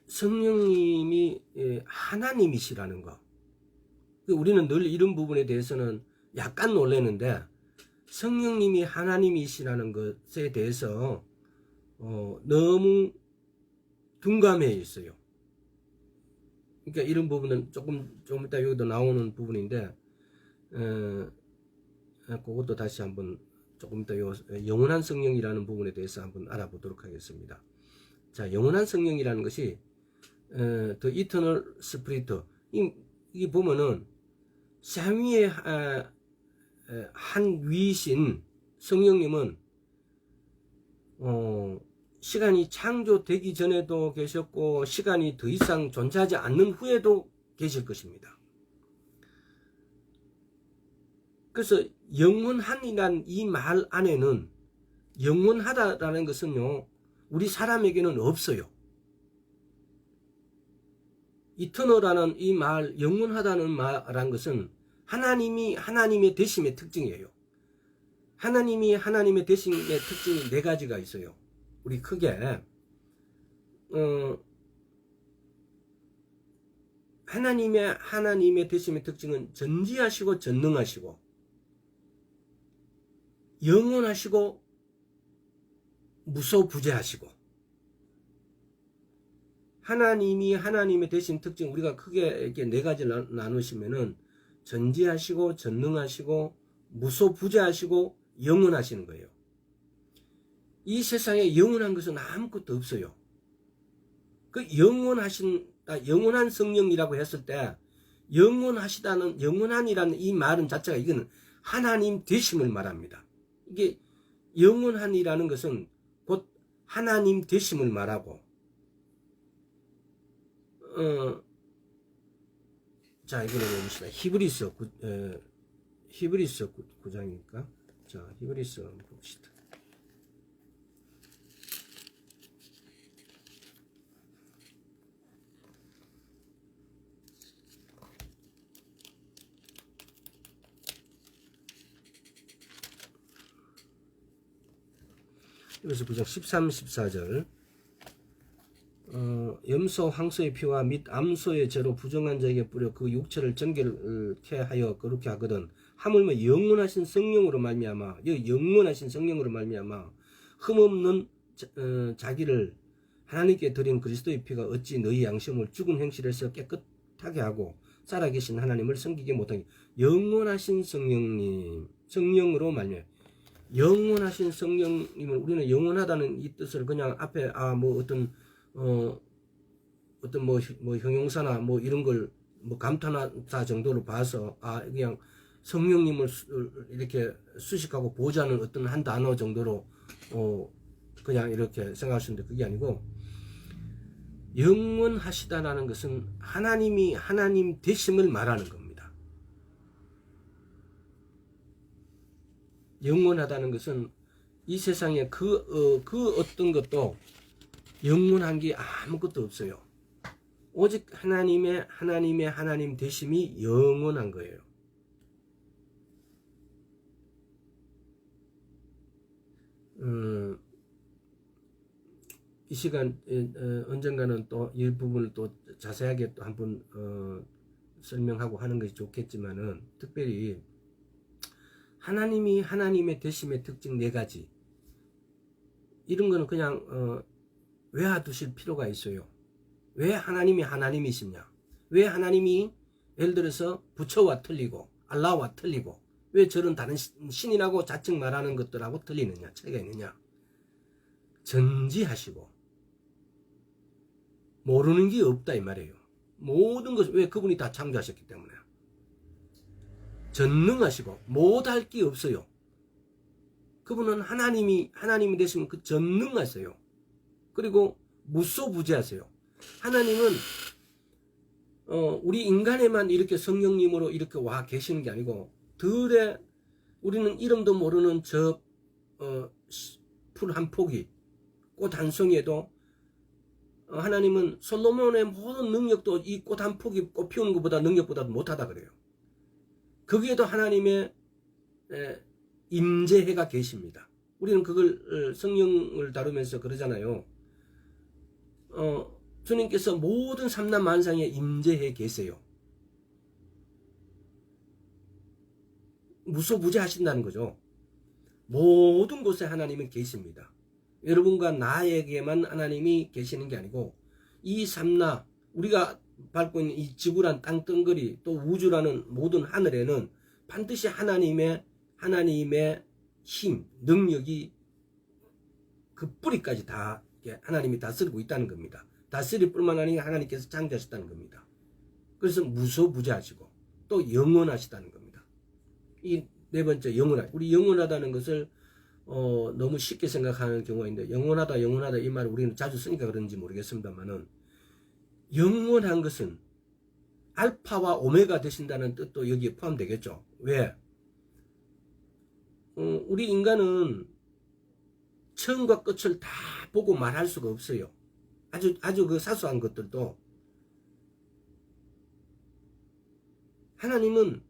성령님이 하나님이시라는 거. 우리는 늘 이런 부분에 대해서는 약간 놀라는데 성령님이 하나님이시라는 것에 대해서 너무 둔감해 있어요. 그러니까 이런 부분은 조금 이따 여기도 나오는 부분인데 그것도 다시 한번 조금 이따 영원한 성령이라는 부분에 대해서 한번 알아보도록 하겠습니다. 자, 영원한 성령이라는 것이 The Eternal Spirit, 이 보면은 삼위의 한 위이신 성령님은 시간이 창조되기 전에도 계셨고 시간이 더 이상 존재하지 않는 후에도 계실 것입니다. 그래서 영원한이란 이 말 안에는 영원하다라는 것은요, 우리 사람에게는 없어요. 이터널이라는 이 말, 영원하다는 말이라는 것은 하나님이 하나님의 되심의 특징이에요. 하나님이 하나님의 되심의 특징이 네 가지가 있어요. 우리 크게 하나님의 되심의 특징은 전지하시고 전능하시고 영원하시고 무소부재하시고. 하나님이 하나님의 되신 특징, 우리가 크게 이렇게 네 가지를 나누시면은 전지하시고 전능하시고 무소부재하시고 영원하시는 거예요. 이 세상에 영원한 것은 아무것도 없어요. 그 영원한 성령이라고 했을 때 영원한이라는 이 말은 자체가 이거는 하나님 되심을 말합니다. 이게 영원한이라는 것은 곧 하나님 되심을 말하고, 자, 이거는 봅시다. 히브리서 9장이니까. 자, 히브리서 한번 봅시다. 여기서 부정 13, 14절. 염소, 황소의 피와 및 암소의 죄로 부정한 자에게 뿌려 그 육체를 정결케 하여 거룩게 하거든. 하물며 영원하신 성령으로 말미암아, 영원하신 성령으로 말미암아 흠없는 자기를 하나님께 드린 그리스도의 피가 어찌 너희 양심을 죽은 행실에서 깨끗하게 하고 살아계신 하나님을 섬기게 못하게. 영원하신 성령님, 성령으로 말미암아. 영원하신 성령님을 우리는 영원하다는 이 뜻을 그냥 앞에 어떤 형용사나 이런 걸 감탄하다 정도로 봐서 그냥 성령님을 이렇게 수식하고 보좌하는 어떤 한 단어 정도로 그냥 이렇게 생각할 수 있는데, 그게 아니고 영원하시다라는 것은 하나님이 하나님 되심을 말하는 겁니다. 영원하다는 것은 이 세상에 그 어떤 것도 영원한 게 아무것도 없어요. 오직 하나님의 하나님 되심이 영원한 거예요. 이 시간 언젠가는 또 이 부분을 또 자세하게 또 한번 설명하고 하는 것이 좋겠지만은, 특별히 하나님이 하나님의 되심의 특징 4가지, 이런 거는 그냥 외워두실 필요가 있어요. 왜 하나님이 하나님이시냐? 왜 하나님이 예를 들어서 부처와 틀리고 알라와 틀리고 왜 저런 다른 신이라고 자칭 말하는 것들하고 틀리느냐, 차이가 있느냐? 전지하시고 모르는 게 없다 이 말이에요. 모든 것을 왜 그분이 다 창조하셨기 때문에. 전능하시고 못할 게 없어요. 그분은 하나님이 되시면 그 전능하세요. 그리고 무소부재하세요. 하나님은 우리 인간에만 이렇게 성령님으로 이렇게 와 계시는 게 아니고, 우리는 이름도 모르는 저 풀 한 포기, 꽃 한 송이에도 하나님은 솔로몬의 모든 능력도 이 꽃 한 포기 꽃 피우는 것보다 능력보다 못하다 그래요. 거기에도 하나님의 임재해가 계십니다. 우리는 그걸 성령을 다루면서 그러잖아요. 주님께서 모든 삼남 만상에 임재해 계세요. 무소부재하신다는 거죠. 모든 곳에 하나님은 계십니다. 여러분과 나에게만 하나님이 계시는 게 아니고, 이 삼나, 우리가 밟고 있는 이 지구란 땅덩어리, 또 우주라는 모든 하늘에는 반드시 하나님의 힘, 능력이 그 뿌리까지 다 하나님이 다스리고 있다는 겁니다. 다스릴 뿐만 아니라 하나님께서 창조하셨다는 겁니다. 그래서 무소부재하시고 또 영원하시다는 겁니다. 이 4번째, 우리 영원하다는 것을 너무 쉽게 생각하는 경우가 있는데, 영원하다 이 말을 우리는 자주 쓰니까 그런지 모르겠습니다만은, 영원한 것은 알파와 오메가 되신다는 뜻도 여기에 포함되겠죠. 왜? 우리 인간은 처음과 끝을 다 보고 말할 수가 없어요. 아주 그 사소한 것들도. 하나님은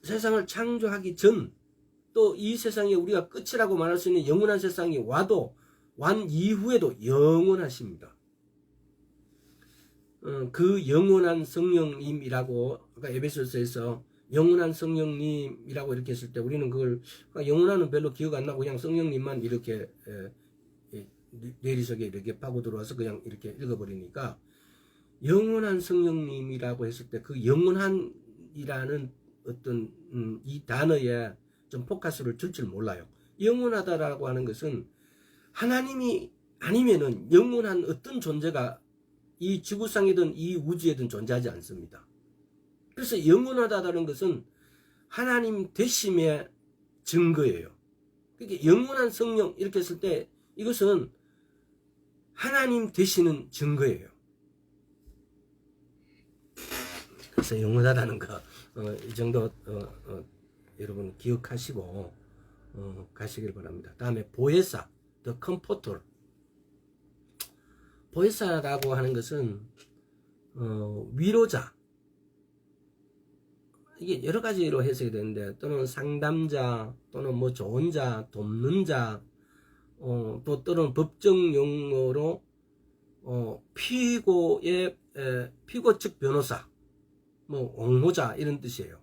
세상을 창조하기 전, 또 이 세상에 우리가 끝이라고 말할 수 있는 영원한 세상이 완 이후에도 영원하십니다. 그 영원한 성령님이라고 아까 에베소서에서 영원한 성령님이라고 이렇게 했을 때, 우리는 그걸 영원한은 별로 기억 안 나고 그냥 성령님만 이렇게 내리석에 이렇게 파고 들어와서 그냥 이렇게 읽어버리니까, 영원한 성령님이라고 했을 때 그 영원한이라는 어떤 이 단어에 좀 포커스를 줄 줄 몰라요. 영원하다라고 하는 것은 하나님이 아니면은 영원한 어떤 존재가 이 지구상이든 이 우주에든 존재하지 않습니다. 그래서 영원하다는 것은 하나님 되심의 증거예요. 그러니까 영원한 성령 이렇게 했을 때 이것은 하나님 되시는 증거예요. 그래서 영원하다는 거 이 정도 여러분 기억하시고 가시길 바랍니다. 다음에 보혜사, the comforter. 보혜사라고 하는 것은 위로자, 이게 여러 가지로 해석이 되는데, 또는 상담자, 또는 뭐 좋은 자, 돕는 자, 또 또는 법정 용어로 피고의 피고 측 변호사, 뭐 옹호자 이런 뜻이에요.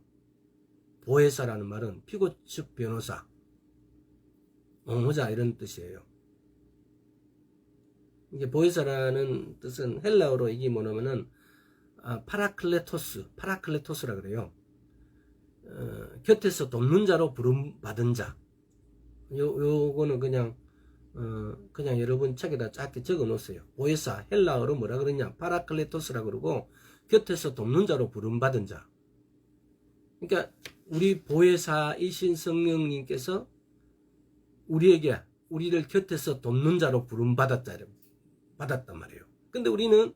보혜사라는 말은 피고 측 변호사, 옹호자 이런 뜻이에요. 이게 보혜사라는 뜻은 헬라어로 이게 뭐냐면은 파라클레토스라 그래요. 곁에서 돕는 자로 부름받은 자. 요거는 그냥 여러분 책에다 짧게 적어 놓으세요. 보혜사, 헬라어로 뭐라 그러냐? 파라클레토스라 그러고, 곁에서 돕는 자로 부름받은 자. 그러니까, 우리 보혜사이신 성령님께서 우리를 곁에서 돕는 자로 부름받았단 말이에요. 근데 우리는,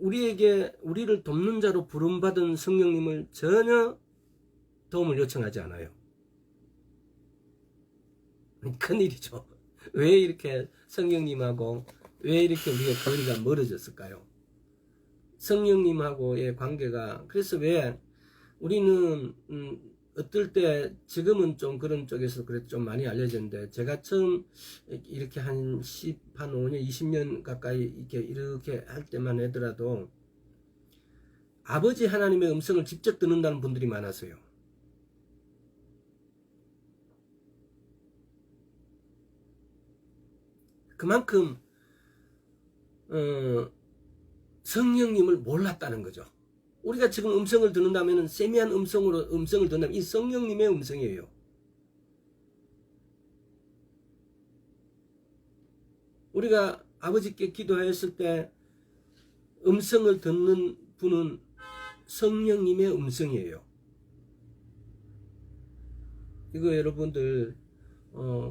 우리를 돕는 자로 부름받은 성령님을 전혀 도움을 요청하지 않아요. 큰일이죠. 왜 이렇게 성령님하고 왜 이렇게 우리가 거리가 멀어졌을까요? 성령님하고의 관계가, 그래서 왜 우리는 어떨 때, 지금은 좀 그런 쪽에서 그래 좀 많이 알려졌는데, 제가 처음 이렇게 한 5년 20년 가까이 이렇게 할 때만 하더라도 아버지 하나님의 음성을 직접 듣는다는 분들이 많았어요. 그만큼 성령님을 몰랐다는 거죠. 우리가 지금 음성을 듣는다면 세미한 음성을 듣는다면 이 성령님의 음성이에요. 우리가 아버지께 기도했을 때 음성을 듣는 분은 성령님의 음성이에요. 이거 여러분들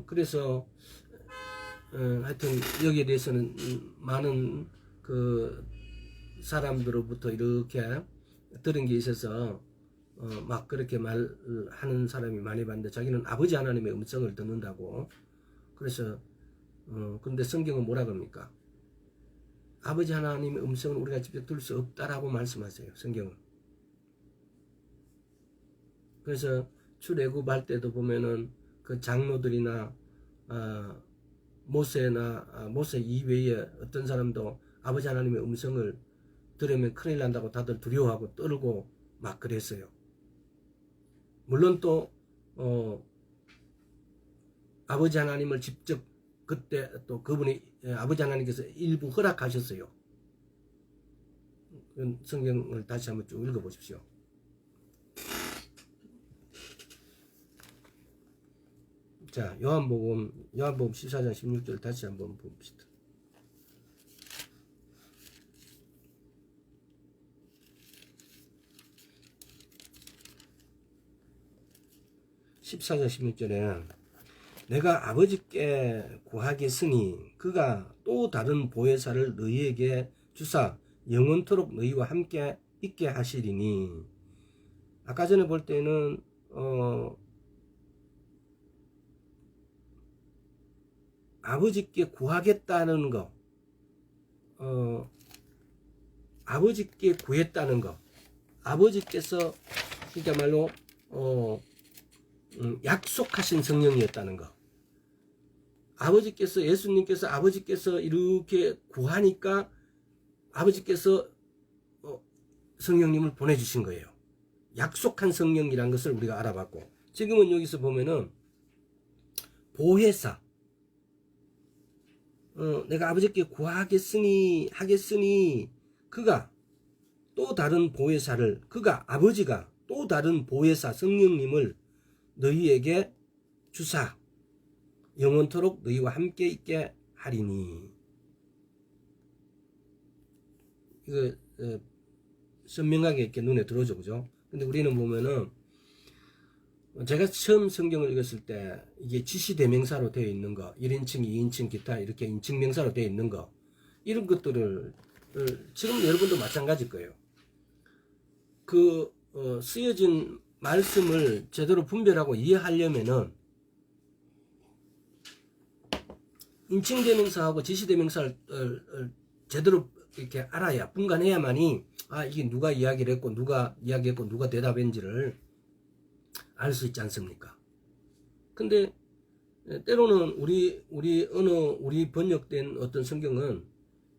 그래서 하여튼 여기에 대해서는 많은 그 사람들로부터 이렇게 들은 게 있어서 막 그렇게 말하는 사람이 많이 봤는데, 자기는 아버지 하나님의 음성을 듣는다고. 그래서 근데 성경은 뭐라 그럽니까? 아버지 하나님의 음성을 우리가 직접 들을 수 없다라고 말씀하세요, 성경은. 그래서 출애굽할 때도 보면은 그 장로들이나 모세 이외에 어떤 사람도 아버지 하나님의 음성을 들으면 큰일 난다고 다들 두려워하고 떨고 막 그랬어요. 물론 또 아버지 하나님을 직접 그때 또 그분이 아버지 하나님께서 일부 허락하셨어요. 성경을 다시 한번 쭉 읽어보십시오. 자, 요한복음 14장 16절 다시 한번 봅시다. (14장 16절에) 내가 아버지께 구하겠으니 그가 또 다른 보혜사를 너희에게 주사 영원토록 너희와 함께 있게 하시리니. 아까 전에 볼 때는 아버지께 구하겠다는 거, 아버지께 구했다는 거, 아버지께서 그러니까 말로 약속하신 성령이었다는 거. 아버지께서, 예수님께서 아버지께서 이렇게 구하니까 아버지께서 성령님을 보내주신 거예요. 약속한 성령이란 것을 우리가 알아봤고, 지금은 여기서 보면은 보혜사, 내가 아버지께 구하겠으니 하겠으니 그가 또 다른 보혜사를, 그가 아버지가 또 다른 보혜사 성령님을 너희에게 주사 영원토록 너희와 함께 있게 하리니. 이거 선명하게 이렇게 눈에 들어오죠, 그죠? 근데 우리는 보면은 제가 처음 성경을 읽었을 때 이게 지시대명사로 되어 있는 거, 1인칭, 2인칭, 기타 이렇게 인칭명사로 되어 있는 거, 이런 것들을 지금 여러분도 마찬가지일 거예요. 그 쓰여진 말씀을 제대로 분별하고 이해하려면은 인칭대명사하고 지시대명사를 제대로 이렇게 알아야, 분간해야만이, 아, 이게 누가 이야기를 했고, 누가 이야기했고, 누가 대답했는지를 알 수 있지 않습니까? 근데, 때로는 우리 번역된 어떤 성경은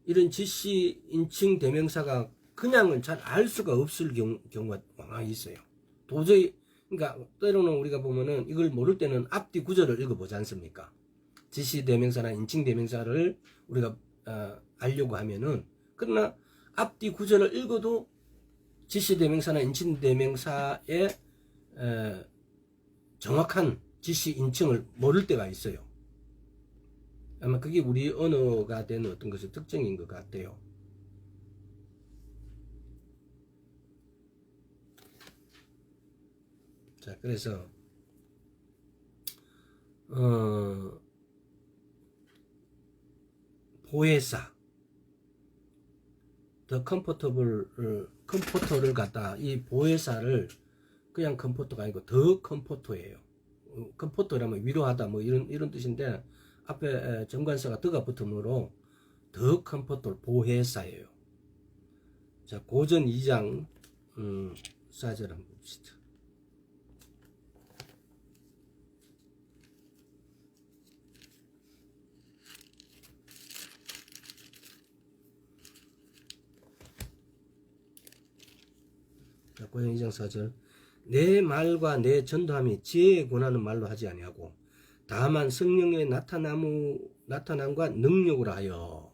이런 지시, 인칭, 대명사가 그냥은 잘 알 수가 없을 경우가 많이 있어요. 도저히, 그러니까, 때로는 우리가 보면은 이걸 모를 때는 앞뒤 구절을 읽어보지 않습니까? 지시 대명사나 인칭 대명사를 우리가 알려고 하면은, 그러나 앞뒤 구절을 읽어도 지시 대명사나 인칭 대명사의 정확한 지시 인칭을 모를 때가 있어요. 아마 그게 우리 언어가 되는 어떤 것의 특징인 것 같아요. 자, 그래서 보혜사, 더 컴포터를 갖다, 이 보혜사를 그냥 컴포터가 아니고 더 컴포터예요. 컴포터라면 위로하다 뭐 이런 뜻인데, 앞에 정관사가 더가 붙으므로 더 컴포터, 보혜사예요. 자, 고전 2장 4절 한번 봅시다. 자, 고전 2장 4절. 내 말과 내 전도함이 지혜에 권하는 말로 하지 아니하고 다만 성령의 나타남과 능력으로 하여.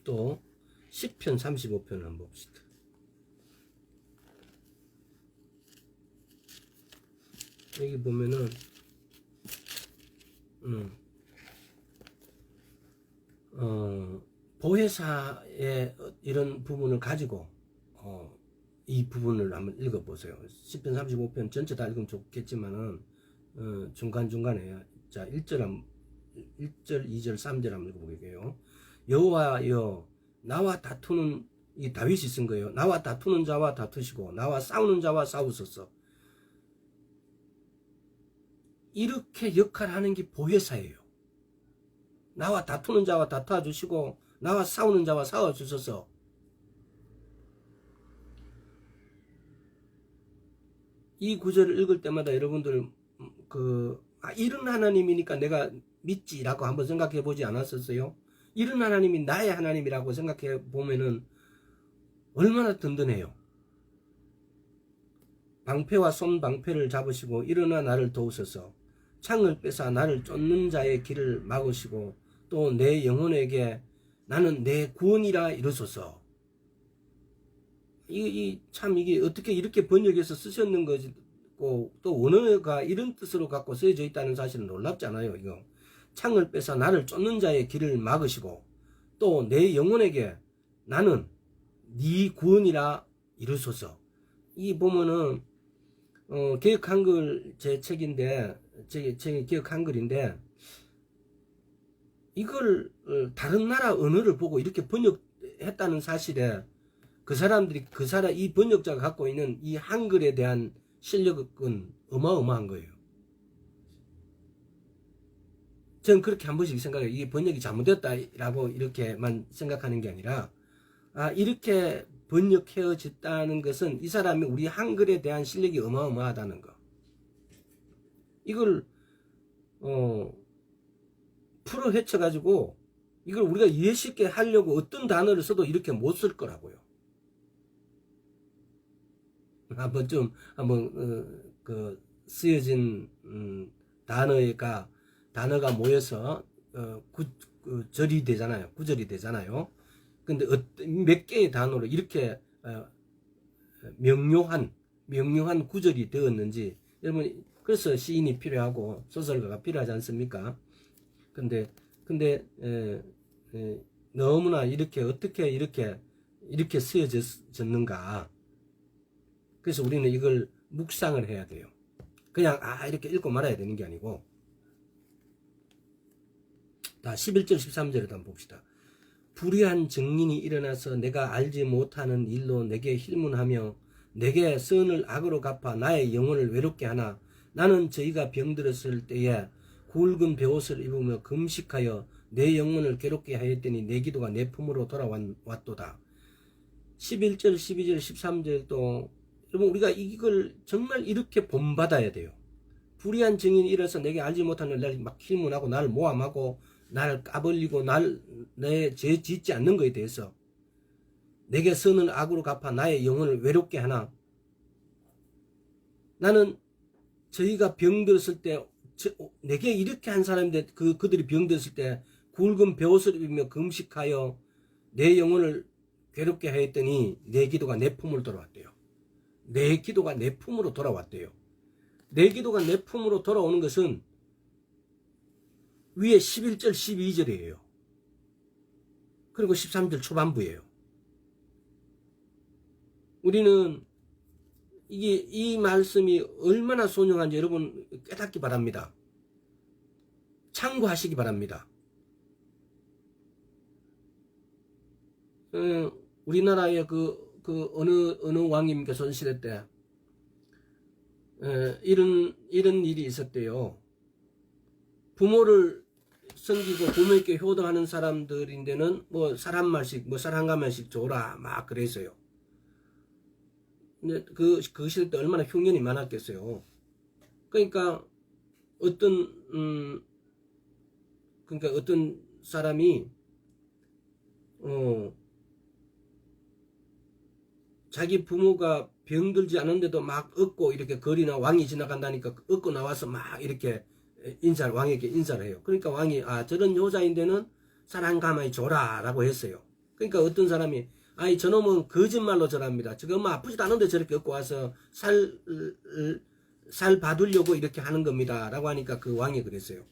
또 시편 35편 한번 봅시다. 여기 보면은 보혜사의 이런 부분을 가지고 이 부분을 한번 읽어보세요. 시편 35편 전체 다 읽으면 좋겠지만은 중간중간에 자 1절 2절 3절 한번 읽어보게요. 여호와여 나와 다투는, 이 다윗이 쓴 거예요. 나와 다투는 자와 다투시고 나와 싸우는 자와 싸우소서. 이렇게 역할하는 게 보혜사예요. 나와 다투는 자와 다투어 주시고 나와 싸우는 자와 싸워 주소서. 이 구절을 읽을 때마다 여러분들 이런 하나님이니까 내가 믿지라고 한번 생각해 보지 않았었어요? 이런 하나님이 나의 하나님이라고 생각해 보면은 얼마나 든든해요. 방패와 손방패를 잡으시고 일어나 나를 도우소서. 창을 빼사 나를 쫓는 자의 길을 막으시고 또 내 영혼에게 나는 내 구원이라 이르소서. 참 이게 어떻게 이렇게 번역해서 쓰셨는 거고 또 원어가 이런 뜻으로 갖고 쓰여져 있다는 사실은 놀랍지 않아요. 이거 창을 빼사 나를 쫓는 자의 길을 막으시고 또 내 영혼에게 나는 네 구원이라 이르소서. 이 보면은 개역 한글 제 책인데 제 개역 한글인데 이걸 다른 나라 언어를 보고 이렇게 번역했다는 사실에 이 번역자가 갖고 있는 이 한글에 대한 실력은 어마어마한 거예요. 저는 그렇게 한 번씩 생각해요. 이게 번역이 잘못됐다라고 이렇게만 생각하는 게 아니라 이렇게 번역해졌다는 것은 이 사람이 우리 한글에 대한 실력이 어마어마하다는 거. 이걸 풀어 헤쳐가지고 이걸 우리가 이해 쉽게 하려고 어떤 단어를 써도 이렇게 못 쓸 거라고요. 쓰여진 단어가 모여서 절이 되잖아요. 구절이 되잖아요. 근데 몇 개의 단어로 이렇게 명료한 구절이 되었는지, 여러분, 그래서 시인이 필요하고 소설가가 필요하지 않습니까? 근데 너무나 어떻게 이렇게 쓰여졌는가. 그래서 우리는 이걸 묵상을 해야 돼요. 그냥 이렇게 읽고 말아야 되는 게 아니고. 다 11절 13절에도 한번 봅시다. 불의한 증인이 일어나서 내가 알지 못하는 일로 내게 힐문하며 내게 선을 악으로 갚아 나의 영혼을 외롭게 하나 나는 저희가 병들었을 때에 굵은 베옷을 입으며 금식하여 내 영혼을 괴롭게 하였더니 내 기도가 내 품으로 돌아왔도다. 11절, 12절, 13절도 여러분 우리가 이걸 정말 이렇게 본받아야 돼요. 불의한 증인이 일어서 내게 알지 못하는 날 막 힐문하고 나를 모함하고 나를 까벌리고 내 죄 짓지 않는 것에 대해서 내게 선을 악으로 갚아 나의 영혼을 외롭게 하나 나는 저희가 병들었을 때 내게 이렇게 한 사람인데 그들이 병들었을 때 굵은 베옷을 입으며 금식하여 내 영혼을 괴롭게 하였더니 내 기도가 내 품으로 돌아왔대요. 내 기도가 내 품으로 돌아왔대요. 내 기도가 내 품으로 돌아오는 것은 위에 11절 12절이에요. 그리고 13절 초반부예요. 우리는 이 말씀이 얼마나 소중한지 여러분 깨닫기 바랍니다. 참고하시기 바랍니다. 우리나라의 어느 왕입니까? 조선시대 때 이런 일이 있었대요. 부모를 섬기고 부모에게 효도하는 사람들인데는 뭐 쌀 한 말씩 쌀 한 가마씩 줘라 막 그랬어요. 근데 그 시대 때 얼마나 흉년이 많았겠어요. 그러니까 어떤 사람이 자기 부모가 병들지 않은데도 막 얻고 이렇게 거리나 왕이 지나간다니까 얻고 나와서 막 이렇게 왕에게 인사를 해요. 그러니까 왕이 저런 여자인데는 쌀 한 가마에 줘라 라고 했어요. 그러니까 어떤 사람이 저놈은 거짓말로 저랍니다. 지금 아프지도 않은데 저렇게 얻고 와서 살 받으려고 이렇게 하는 겁니다 라고 하니까 그 왕이 그랬어요.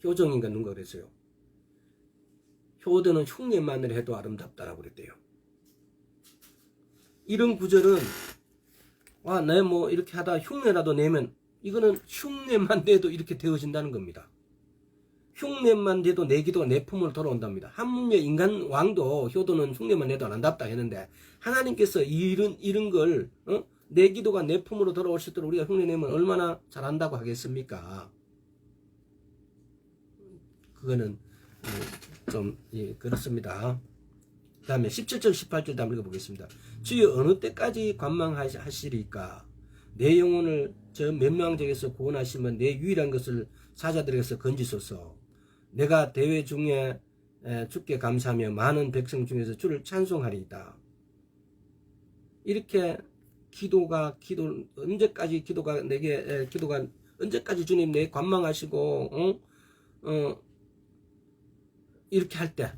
효정인가 누가 그랬어요. 효도는 흉내만을 해도 아름답다라고 그랬대요. 이런 구절은 내 뭐 이렇게 하다 흉내라도 내면 이거는 흉내만 내도 이렇게 되어진다는 겁니다. 흉내만 내도 내 기도가 내 품으로 돌아온답니다. 한문의 인간 왕도 효도는 흉내만 내도 아름답다 했는데 하나님께서 이런 걸 내 기도가 내 품으로 돌아올 수 있도록 우리가 흉내내면 얼마나 잘한다고 하겠습니까? 그거는 좀 그렇습니다. 그 다음에 17절 18절 한번 읽어보겠습니다. 주여 어느 때까지 관망하시리까? 내 영혼을 저 멸망적에서 구원하시면 내 유일한 것을 사자들에게서 건지소서. 내가 대회 중에 주께 감사하며 많은 백성 중에서 주를 찬송하리이다. 이렇게 언제까지 기도가 언제까지 주님 내 관망하시고 이렇게 할 때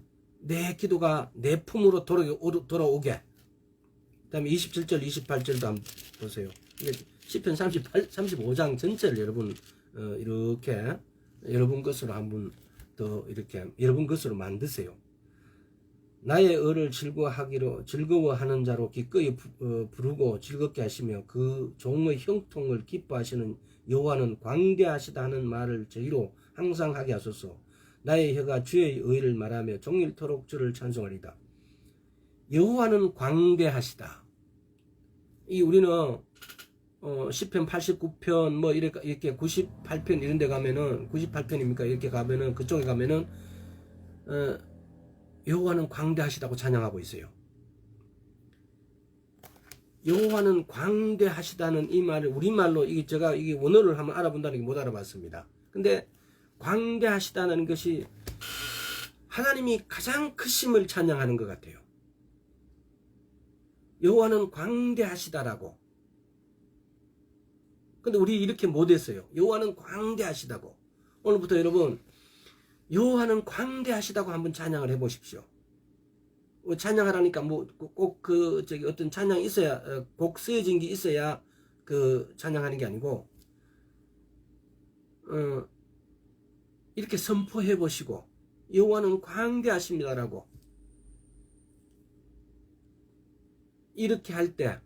내 기도가 내 품으로 돌아오게. 그 다음에 27절 28절도 한번 보세요. 시편 35장 전체를 여러분 이렇게 여러분 것으로 한번 더 이렇게 여러분 것으로 만드세요. 나의 의를 즐거워하는 자로 기꺼이 부르고 즐겁게 하시며 그 종의 형통을 기뻐하시는 여호와는 광대하시다 하는 말을 저희로 항상 하게 하소서. 나의 혀가 주의 의를 말하며 종일토록 주를 찬송하리다. 여호와는 광대하시다. 우리는 시편 89편 뭐 이렇게 98편 이런 데 가면은 98편입니까? 이렇게 가면은 그쪽에 가면은 여호와는 광대하시다고 찬양하고 있어요. 여호와는 광대하시다는 이 말을 우리말로 제가 원어를 한번 알아본다는 게 못 알아봤습니다. 근데 광대하시다는 것이 하나님이 가장 크심을 찬양하는 것 같아요. 여호와는 광대하시다라고. 근데 우리 이렇게 못했어요. 여호와는 광대하시다고. 오늘부터 여러분 여호와는 광대하시다고 한번 찬양을 해보십시오. 찬양하라니까 꼭 어떤 찬양이 있어야 곡 쓰여진 게 있어야 찬양하는 게 아니고 이렇게 선포해 보시고 여호와는 광대하십니다라고 이렇게 할 때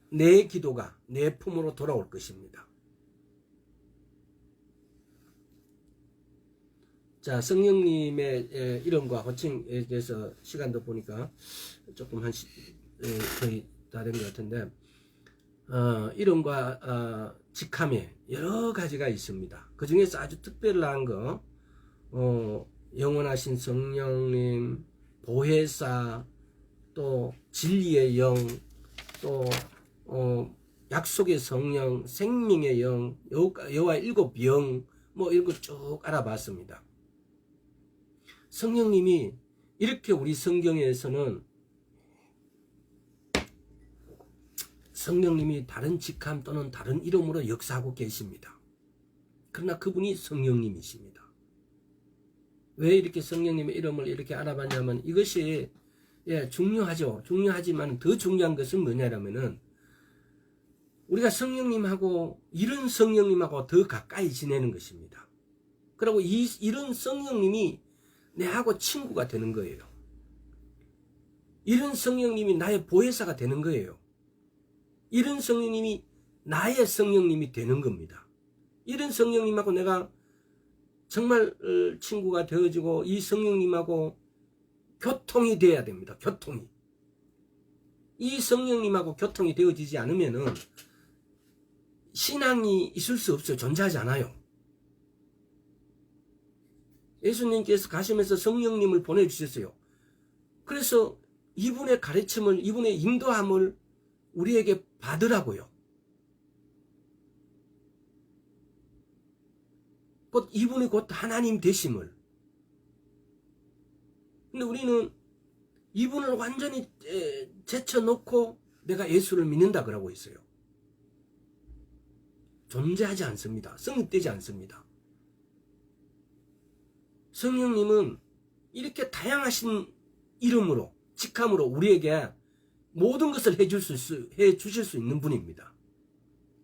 내 기도가 내 품으로 돌아올 것입니다. 자, 성령님의 이름과 호칭에 대해서 시간도 보니까 조금 거의 다 된 것 같은데, 이름과 직함에 여러 가지가 있습니다. 그 중에서 아주 특별한 거, 영원하신 성령님, 보혜사, 또 진리의 영, 또 약속의 성령, 생명의 영, 여호와 일곱 영, 뭐 이런 거 쭉 알아봤습니다. 성령님이 이렇게 우리 성경에서는 성령님이 다른 직함 또는 다른 이름으로 역사하고 계십니다. 그러나 그분이 성령님이십니다. 왜 이렇게 성령님의 이름을 이렇게 알아봤냐면 이것이 중요하죠. 중요하지만 더 중요한 것은 뭐냐면은 우리가 성령님하고 이런 성령님하고 더 가까이 지내는 것입니다. 그리고 이런 성령님이 내하고 친구가 되는 거예요. 이런 성령님이 나의 보혜사가 되는 거예요. 이런 성령님이 나의 성령님이 되는 겁니다. 이런 성령님하고 내가 정말 친구가 되어지고 이 성령님하고 교통이 돼야 됩니다. 교통이. 이 성령님하고 교통이 되어지지 않으면은 신앙이 있을 수 없어요. 존재하지 않아요. 예수님께서 가시면서 성령님을 보내주셨어요. 그래서 이분의 가르침을, 이분의 인도함을 우리에게 받으라고요. 이분이 곧 하나님 되심을. 근데 우리는 이분을 완전히 제쳐놓고 내가 예수를 믿는다 그러고 있어요. 존재하지 않습니다. 성립되지 않습니다. 성령님은 이렇게 다양하신 이름으로, 직함으로 우리에게 모든 것을 해주실 수 있는 분입니다.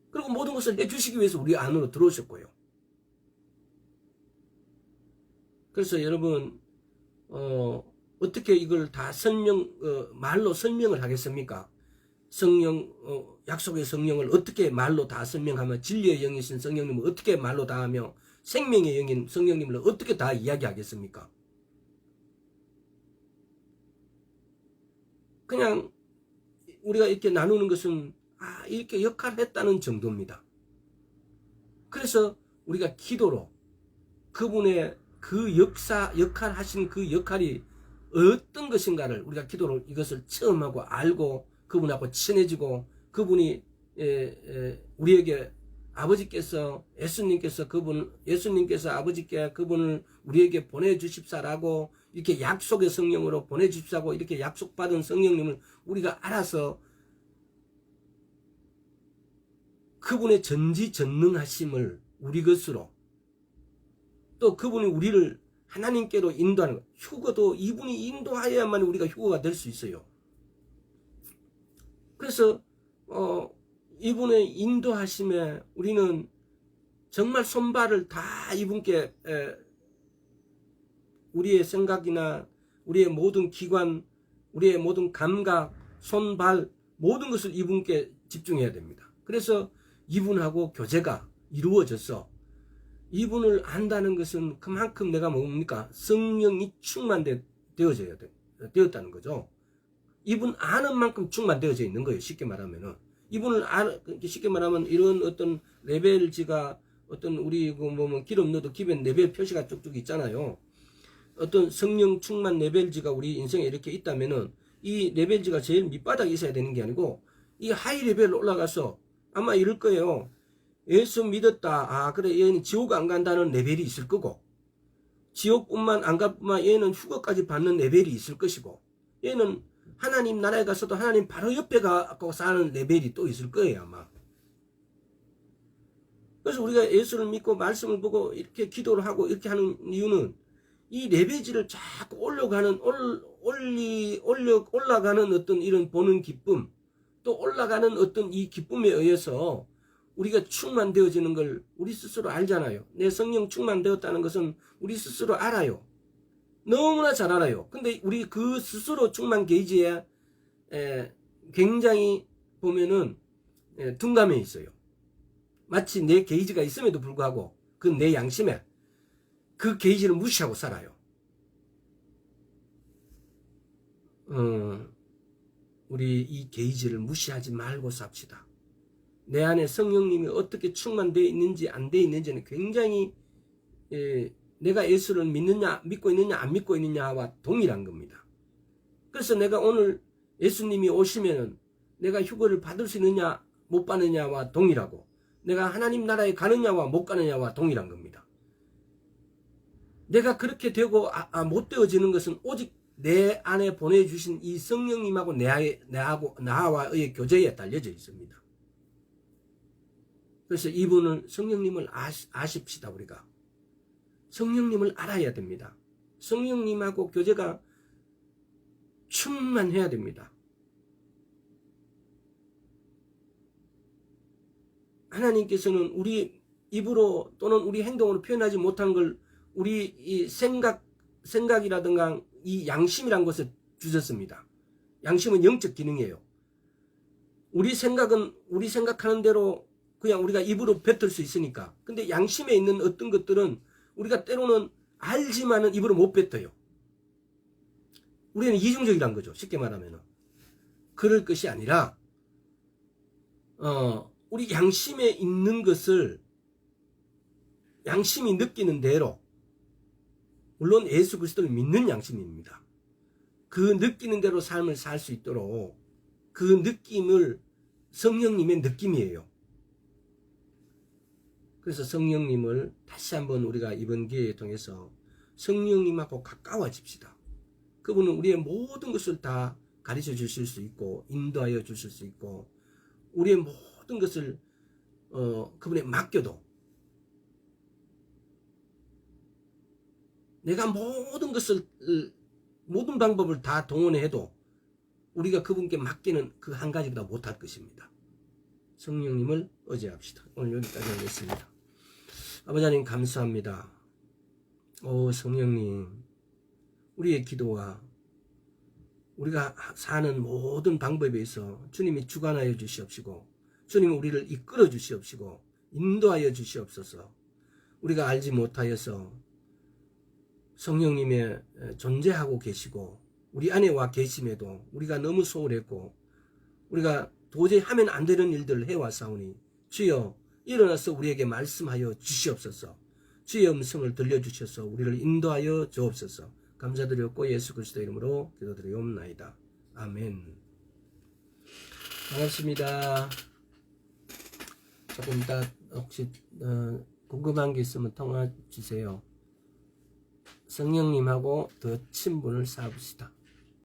그리고 모든 것을 해주시기 위해서 우리 안으로 들어오셨고요. 그래서 여러분 어떻게 이걸 다 말로 설명을 하겠습니까? 약속의 성령을 어떻게 말로 다 설명하며 진리의 영이신 성령님을 어떻게 말로 다 하며 생명의 영인 성령님을 어떻게 다 이야기하겠습니까? 그냥 우리가 이렇게 나누는 것은 이렇게 역할을 했다는 정도입니다. 그래서 우리가 기도로 그분의 그 역할하신 그 역할이 어떤 것인가를 우리가 기도로 이것을 체험하고 알고 그분하고 친해지고 그분이 우리에게 아버지께서 예수님께서 아버지께 그분을 우리에게 보내주십사라고 이렇게 약속의 성령으로 보내주십사고 이렇게 약속받은 성령님을 우리가 알아서 그분의 전지전능하심을 우리 것으로 또 그분이 우리를 하나님께로 인도하는 것. 휴거도 이분이 인도하여야만 우리가 휴거가 될 수 있어요. 그래서 이분의 인도하심에 우리는 정말 손발을 다 이분께 우리의 생각이나 우리의 모든 기관, 우리의 모든 감각, 손발 모든 것을 이분께 집중해야 됩니다. 그래서 이분하고 교제가 이루어져서 이분을 안다는 것은 그만큼 내가 뭡니까? 성령이 되었다는 거죠. 이분 아는 만큼 충만되어져 있는 거예요. 쉽게 말하면은. 쉽게 말하면 이런 어떤 레벨지가 어떤 우리 기름 넣어도 기변 레벨 표시가 쭉쭉 있잖아요. 어떤 성령 충만 레벨지가 우리 인생에 이렇게 있다면은 이 레벨지가 제일 밑바닥에 있어야 되는 게 아니고 이 하이 레벨로 올라가서 아마 이럴 거예요. 예수 믿었다. 그래 얘는 지옥 안 간다는 레벨이 있을 거고 지옥뿐만 안 갈 뿐만 얘는 휴거까지 받는 레벨이 있을 것이고 얘는 하나님 나라에 가서도 하나님 바로 옆에 가고 사는 레벨이 또 있을 거예요 아마. 그래서 우리가 예수를 믿고 말씀을 보고 이렇게 기도를 하고 이렇게 하는 이유는 이 레벨지를 자꾸 올라가는 어떤 이런 보는 기쁨 또 올라가는 어떤 이 기쁨에 의해서 우리가 충만되어지는 걸 우리 스스로 알잖아요. 내 성령 충만되었다는 것은 우리 스스로 알아요. 너무나 잘 알아요. 근데 우리 그 스스로 충만 게이지에 굉장히 보면은 둔감해 있어요. 마치 내 게이지가 있음에도 불구하고 그 내 양심에 그 게이지를 무시하고 살아요. 우리 이 게이지를 무시하지 말고 삽시다. 내 안에 성령님이 어떻게 충만되어 있는지 안 되어 있는지는 굉장히 내가 예수를 믿고 있느냐 안 믿고 있느냐와 동일한 겁니다. 그래서 내가 오늘 예수님이 오시면 내가 휴거를 받을 수 있느냐 못 받느냐와 동일하고, 내가 하나님 나라에 가느냐와 못 가느냐와 동일한 겁니다. 내가 그렇게 되고 못 되어지는 것은 오직 내 안에 보내주신 이 성령님하고 나와의 교제에 달려져 있습니다. 그래서 이분을, 성령님을 아십시다. 우리가 성령님을 알아야 됩니다. 성령님하고 교제가 충만해야 됩니다. 하나님께서는 우리 입으로 또는 우리 행동으로 표현하지 못한 걸 우리 이 생각이라든가 이 양심이란 것을 주셨습니다. 양심은 영적 기능이에요. 우리 생각은 우리 생각하는 대로 그냥 우리가 입으로 뱉을 수 있으니까. 근데 양심에 있는 어떤 것들은 우리가 때로는 알지만은 입으로 못 뱉어요. 우리는 이중적이란 거죠. 쉽게 말하면. 그럴 것이 아니라 우리 양심에 있는 것을 양심이 느끼는 대로, 물론 예수 그리스도를 믿는 양심입니다. 그 느끼는 대로 삶을 살 수 있도록 그 느낌을, 성령님의 느낌이에요. 그래서 성령님을 다시 한번 우리가 이번 기회에 통해서 성령님하고 가까워집시다. 그분은 우리의 모든 것을 다 가르쳐 주실 수 있고 인도하여 주실 수 있고, 우리의 모든 것을 그분에 맡겨도, 내가 모든 방법을 다 동원해도 우리가 그분께 맡기는 그 한 가지보다 못할 것입니다. 성령님을 의지합시다. 오늘 여기까지 하겠습니다. 아버지 하나님 감사합니다. 성령님, 우리의 기도와 우리가 사는 모든 방법에 있어 주님이 주관하여 주시옵시고, 주님이 우리를 이끌어 주시옵시고 인도하여 주시옵소서. 우리가 알지 못하여서 성령님의 존재하고 계시고 우리 안에 와 계심에도 우리가 너무 소홀했고 우리가 도저히 하면 안 되는 일들을 해왔사오니 주여 일어나서 우리에게 말씀하여 주시옵소서. 주의 음성을 들려주셔서 우리를 인도하여 주옵소서. 감사드렸고 예수 그리스도 이름으로 기도드리옵나이다. 아멘. 반갑습니다. 조금 이따 혹시 궁금한 게 있으면 통화 주세요. 성령님하고 더 친분을 쌓읍시다.